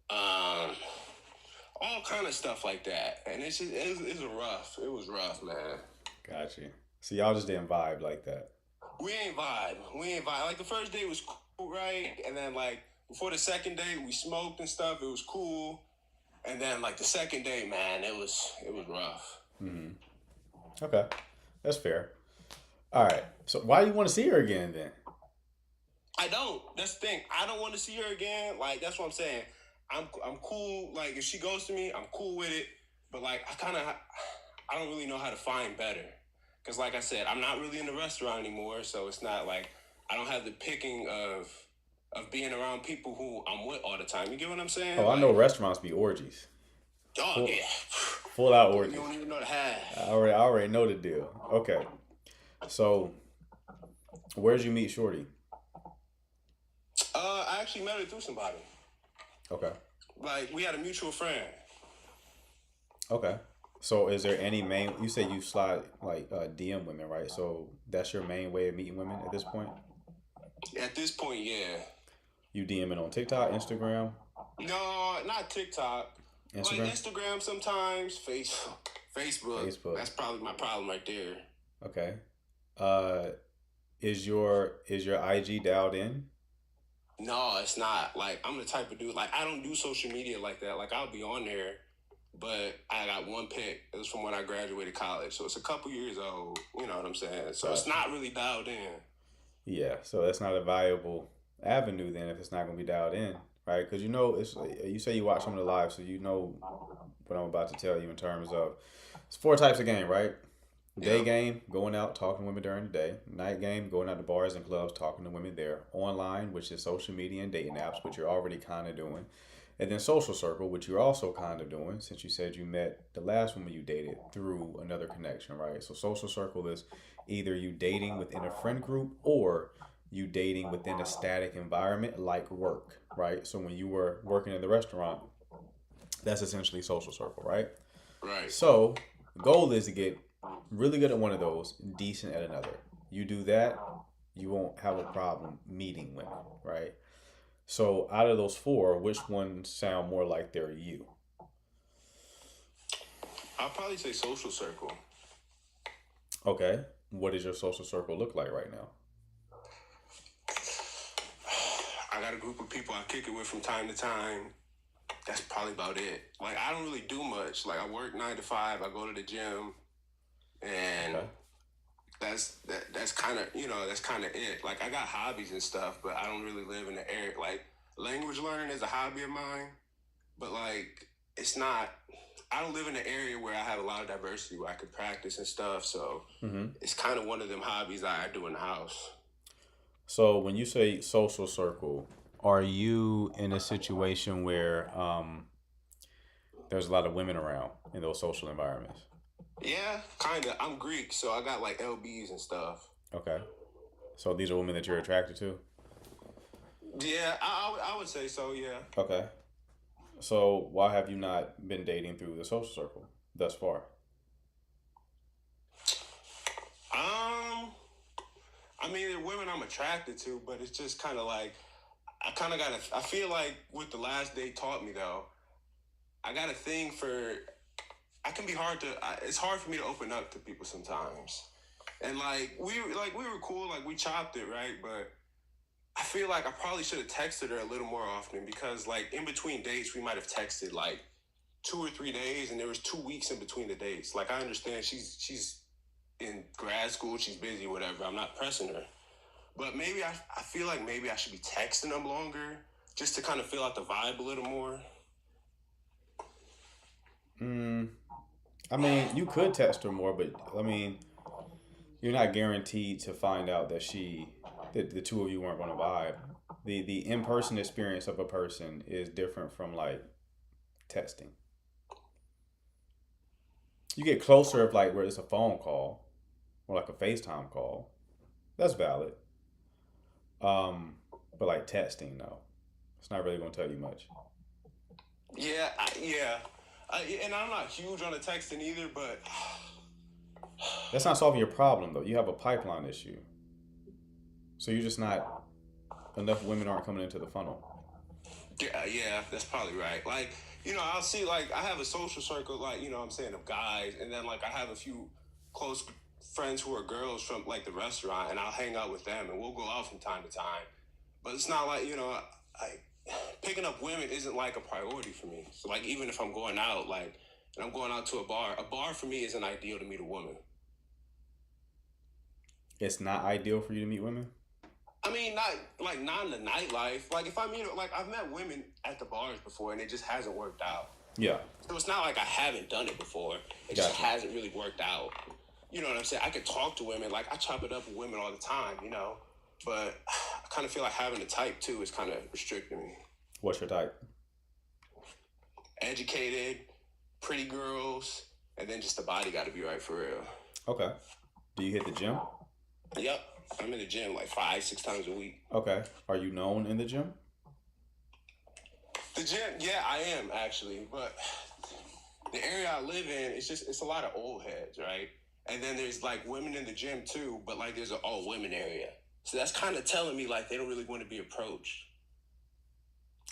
all kind of stuff like that, and it was rough, man. Got you. So y'all just didn't vibe like that. We ain't vibe. Like the first day was cool, right? And then like before the second day, we smoked and stuff. It was cool, and then like the second day, man, it was rough. Mm-hmm. Okay, that's fair. All right. So why do you want to see her again then? I don't. That's the thing. I don't want to see her again. Like, that's what I'm saying. I'm cool. Like, if she goes to me, I'm cool with it. But like, I don't really know how to find better. Because like I said, I'm not really in the restaurant anymore. So it's not like I don't have the picking of being around people who I'm with all the time. You get what I'm saying? Oh, I know restaurants be orgies. Oh, yeah. Full out orgies. You don't even know the half. I already know the deal. Okay. So, where'd you meet Shorty? I actually met her through somebody. Okay. Like, we had a mutual friend. Okay. So, is there any main? You say you slide like DM women, right? So that's your main way of meeting women at this point. At this point, yeah. You DMing on TikTok, Instagram? No, not TikTok. Instagram? Like Instagram sometimes. Facebook. That's probably my problem right there. Okay. Is your IG dialed in? No, it's not. Like, I'm the type of dude, like, I don't do social media like that. Like, I'll be on there, but I got one pic. It was from when I graduated college. So it's a couple years old. You know what I'm saying? So it's not really dialed in. Yeah. So that's not a viable avenue then if it's not going to be dialed in, right? Because you say you watch some of the live, so you know what I'm about to tell you in terms of it's 4 types of game, right? Day game, going out, talking to women during the day. Night game, going out to bars and clubs, talking to women there. Online, which is social media and dating apps, which you're already kind of doing. And then social circle, which you're also kind of doing, since you said you met the last woman you dated through another connection, right? So social circle is either you dating within a friend group or you dating within a static environment like work, right? So when you were working in the restaurant, that's essentially social circle, right? Right. So the goal is to get really good at one of those, decent at another. You do that, you won't have a problem meeting women, right? So out of those 4, which ones sound more like they're you? I'll probably say social circle. Okay. What does your social circle look like right now? I got a group of people I kick it with from time to time. That's probably about it. Like, I don't really do much. Like, I work 9 to 5. I go to the gym. And that's kind of it. Like, I got hobbies and stuff, but I don't really live in the area. Like, language learning is a hobby of mine, but like, it's not. I don't live in an area where I have a lot of diversity where I could practice and stuff. So it's kind of one of them hobbies that I do in the house. So when you say social circle, are you in a situation where there's a lot of women around in those social environments? Yeah, kind of. I'm Greek, so I got like LBs and stuff. Okay. So these are women that you're attracted to? Yeah, I would say so, yeah. Okay. So why have you not been dating through the social circle thus far? I mean, they're women I'm attracted to, but it's just kind of like, I feel like what the last date taught me though, I got a thing for, it's hard for me to open up to people sometimes. And like, we were cool, like we chopped it, right? But I feel like I probably should have texted her a little more often because like in between dates, we might have texted like 2 or 3 days and there was 2 weeks in between the dates. Like I understand she's in grad school, she's busy, whatever. I'm not pressing her. But maybe I feel like maybe I should be texting them longer just to kind of feel out the vibe a little more. I mean, you could text her more, but I mean, you're not guaranteed to find out that the two of you weren't going to vibe. The in-person experience of a person is different from like texting. You get closer if like where it's a phone call or like a FaceTime call. That's valid. But like texting, no, it's not really gonna tell you much. Yeah, and I'm not huge on the texting either, but That's not solving your problem though. You have a pipeline issue. So you're just not enough women aren't coming into the funnel. yeah, that's probably right. Like, you know, I'll see, like, I have a social circle, like, you know what I'm saying, of guys, and then, like, I have a few close friends who are girls from, like, the restaurant, and I'll hang out with them, and we'll go out from time to time. But it's not like, you know, picking up women isn't, like, a priority for me. So, like, even if I'm going out, like, and I'm going out to a bar for me isn't ideal to meet a woman. It's not ideal for you to meet women? I mean, not in the nightlife. Like, if I meet, like, I've met women at the bars before, and it just hasn't worked out. Yeah. So it's not like I haven't done it before. It just hasn't really worked out. You know what I'm saying? I could talk to women. Like, I chop it up with women all the time, you know? But I kind of feel like having a type, too, is kind of restricting me. What's your type? Educated, pretty girls, and then just the body got to be right for real. Okay. Do you hit the gym? Yep. I'm in the gym like 5-6 times a week. Okay. Are you known in the gym? The gym, yeah, I am actually, but the area I live in, it's a lot of old heads, right? And then there's like women in the gym too, but like there's an all women area. So that's kind of telling me like they don't really want to be approached.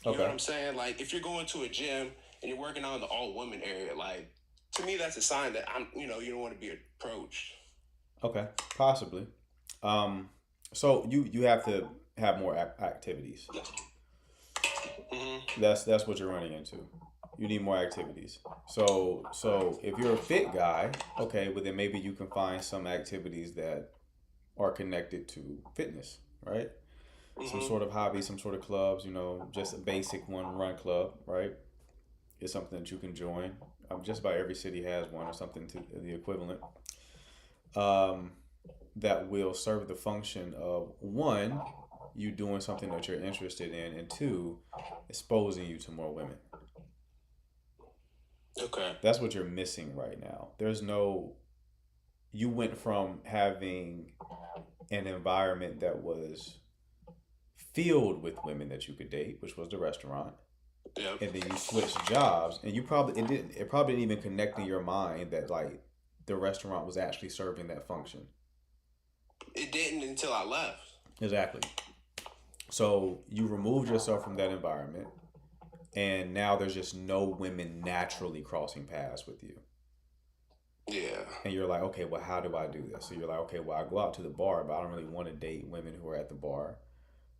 You know what I'm saying? Like if you're going to a gym and you're working out in the all women area, like to me that's a sign that you don't want to be approached. Okay, possibly. So you have to have more activities. Mm-hmm. That's what you're running into. You need more activities. So if you're a fit guy, okay, well then maybe you can find some activities that are connected to fitness, right? Some sort of hobby, some sort of clubs, you know, just a basic one run club, right? It's something that you can join. Just about every city has one or something to the equivalent. That will serve the function of one, you doing something that you're interested in, and two, exposing you to more women. Okay. That's what you're missing right now. You went from having an environment that was filled with women that you could date, which was the restaurant. Yep. And then you switched jobs, and it probably didn't even connect in your mind that like the restaurant was actually serving that function. It didn't until I left. Exactly. So you removed yourself from that environment, and now there's just no women naturally crossing paths with you. Yeah. And you're like, okay, well, how do I do this? So you're like, okay, well, I go out to the bar, but I don't really want to date women who are at the bar,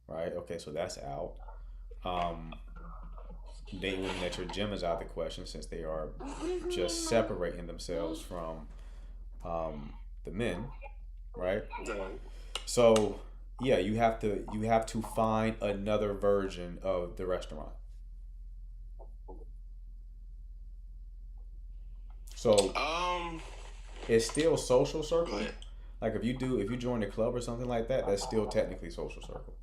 right? Okay, so that's out. Dating women at your gym is out of the question since they are just separating themselves from the men, right? So yeah, you have to find another version of the restaurant. So it's still social circle. Like if you join a club or something like that, that's still technically social circle.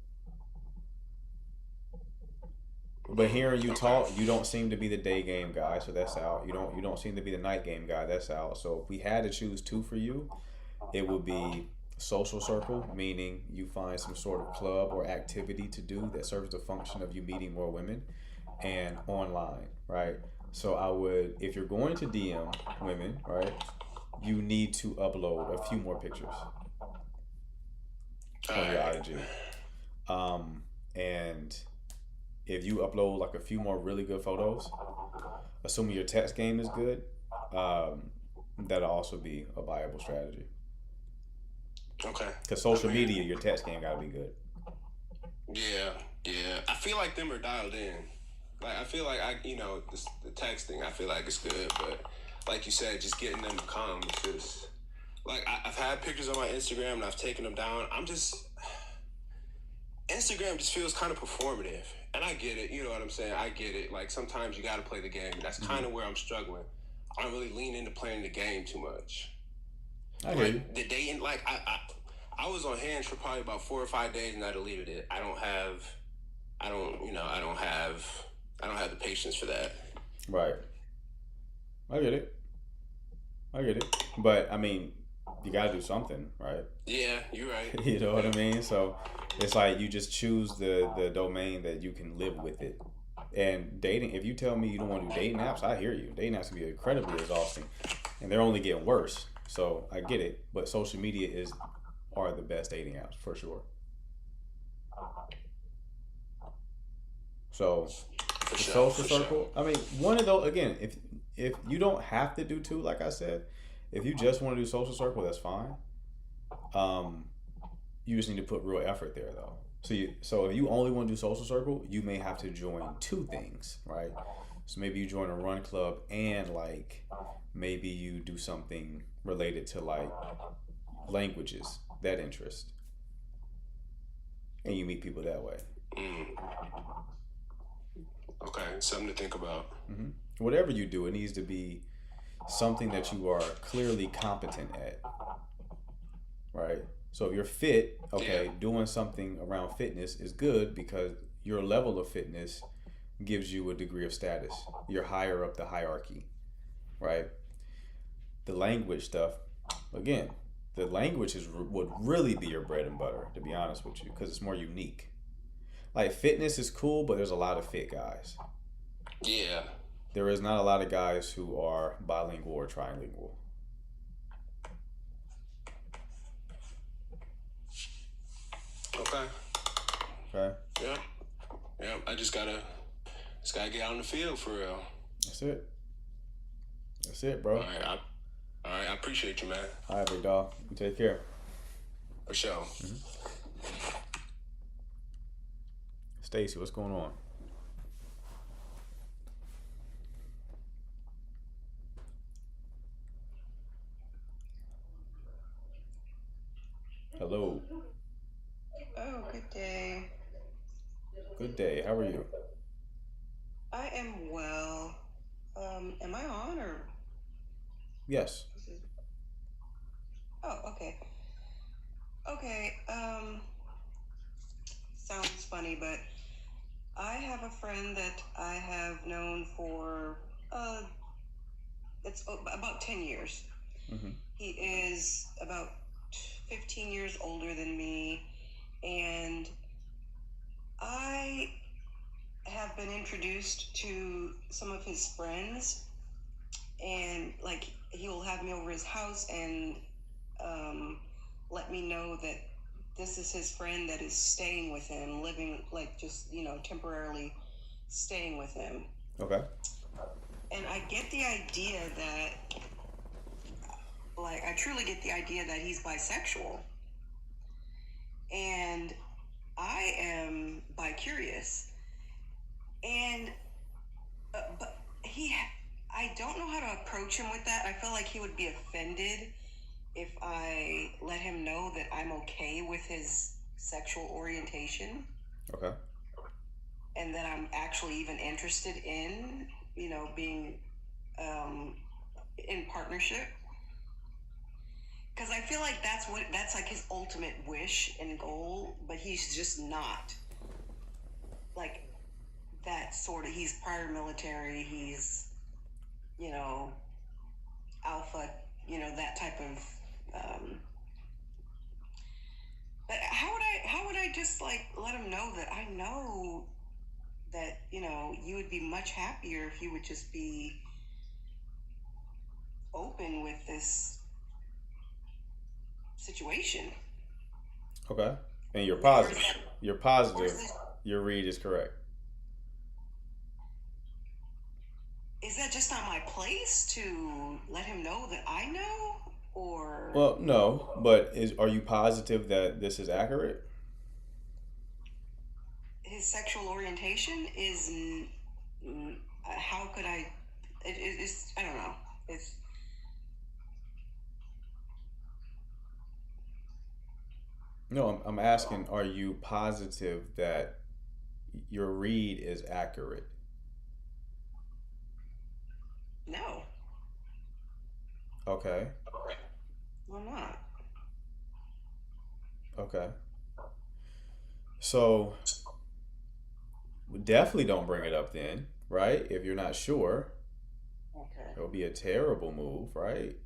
But hearing you talk, you don't seem to be the day game guy, so that's out. You don't seem to be the night game guy, that's out. So if we had to choose two for you, it would be social circle, meaning you find some sort of club or activity to do that serves the function of you meeting more women, and online, right? So I would, if you're going to DM women, right, you need to upload a few more pictures on your IG. And if you upload like a few more really good photos, assuming your text game is good, that'll also be a viable strategy. Okay. Because social media, your text game gotta be good. Yeah. I feel like them are dialed in. Like I feel like the texting, I feel like it's good, but like you said, just getting them to come, it's just like I've had pictures on my Instagram and I've taken them down. Instagram just feels kind of performative, and I get it. You know what I'm saying? I get it. Like sometimes you got to play the game. That's kind of where I'm struggling. I don't really lean into playing the game too much. I hear you. The dating, like I was on Hinge for probably about 4 or 5 days and I deleted it. I don't have I don't have the patience for that. Right. I get it. But I mean, you gotta do something, right? Yeah, you're right. You know what I mean? So it's like you just choose the domain that you can live with it. And dating, if you tell me you don't want to do dating apps, I hear you. Dating apps can be incredibly exhausting, and they're only getting worse. So I get it. But social media are the best dating apps for sure. So the social circle. I mean, one of those again. If you don't have to do two, like I said, if you just want to do social circle, that's fine. You just need to put real effort there, though. So if you only want to do social circle, you may have to join two things, right? So maybe you join a run club and like maybe you do something related to like languages, that interest, and you meet people that way. Okay, something to think about. Mm-hmm. Whatever you do, it needs to be something that you are clearly competent at, right? So if you're fit, okay, doing something around fitness is good because your level of fitness gives you a degree of status. You're higher up the hierarchy, right? The language stuff, again, the language would really be your bread and butter, to be honest with you, because it's more unique. Like fitness is cool, but there's a lot of fit guys. Yeah. There is not a lot of guys who are bilingual or trilingual. Okay. Okay. Yeah. I just gotta get out in the field for real. That's it, bro. All right. I appreciate you, man. All right, big dog. You take care. For sure. Mm-hmm. Stacy, what's going on? Hello. Oh, good day. Good day. How are you? I am well. Am I on or? Yes. Oh, okay. Okay. Sounds funny, but I have a friend that I have known for it's about 10 years. Mm-hmm. He is about 15 years older than me, and I have been introduced to some of his friends, and like he will have me over his house and let me know that this is his friend that is staying with him, living like just temporarily staying with him. Okay. And I get the idea that, like, I truly get the idea that he's bisexual. And I am bi-curious. And, but I don't know how to approach him with that. I feel like he would be offended if I let him know that I'm okay with his sexual orientation. Okay. And that I'm actually even interested in, being in partnership. Because I feel like that's like his ultimate wish and goal, but he's just not like that sort of. He's prior military. He's, alpha. That type of. But how would I just like let him know that I know that you would be much happier if you would just be open with this situation. Okay. And you're positive. Your read is correct. Is that just not my place to let him know that I know? Or Well, no, but are you positive that this is accurate? his sexual orientation is how could I it's I don't know. It's No, I'm asking, are you positive that your read is accurate? no. Okay. I'm not. Okay. So definitely don't bring it up then, right? If you're not sure, Okay. it would be a terrible move, right?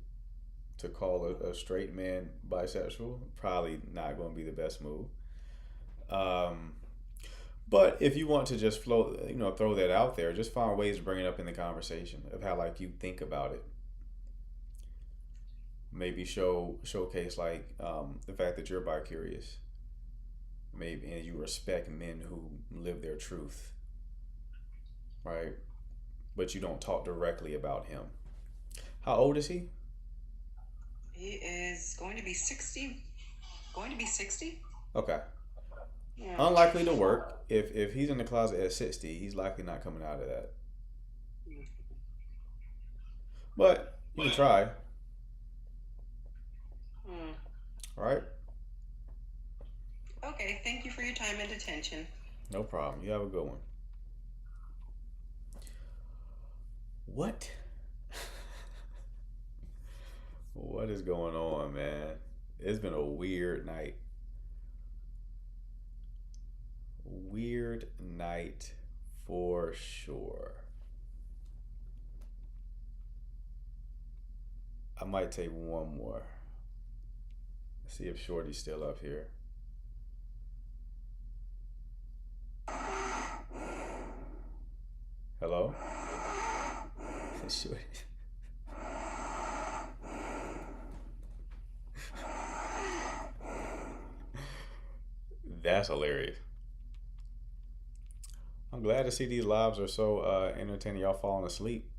To call a straight man bisexual, probably not going to be the best move. Um, but if you want to just throw that out there, just find ways to bring it up in the conversation of how like you think about it. Maybe showcase like the fact that you're bi-curious, maybe, and you respect men who live their truth, right? But you don't talk directly about him. How old is he? He is going to be 60. Going to be 60? Okay. Yeah. Unlikely to work. If he's in the closet at 60, he's likely not coming out of that. But you can try. All right? Okay, thank you for your time and attention. No problem. You have a good one. What? What is going on, man? It's been a weird night. Weird night for sure. I might take one more. See if Shorty's still up here. Hello? Shorty. That's hilarious. I'm glad to see these lives are so entertaining. Y'all falling asleep.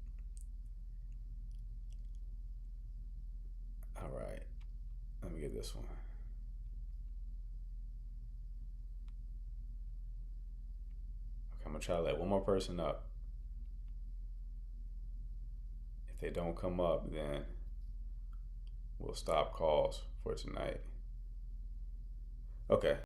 All right. Let me get this one. Okay, I'm going to try to let one more person up. If they don't come up, then we'll stop calls for tonight. Okay.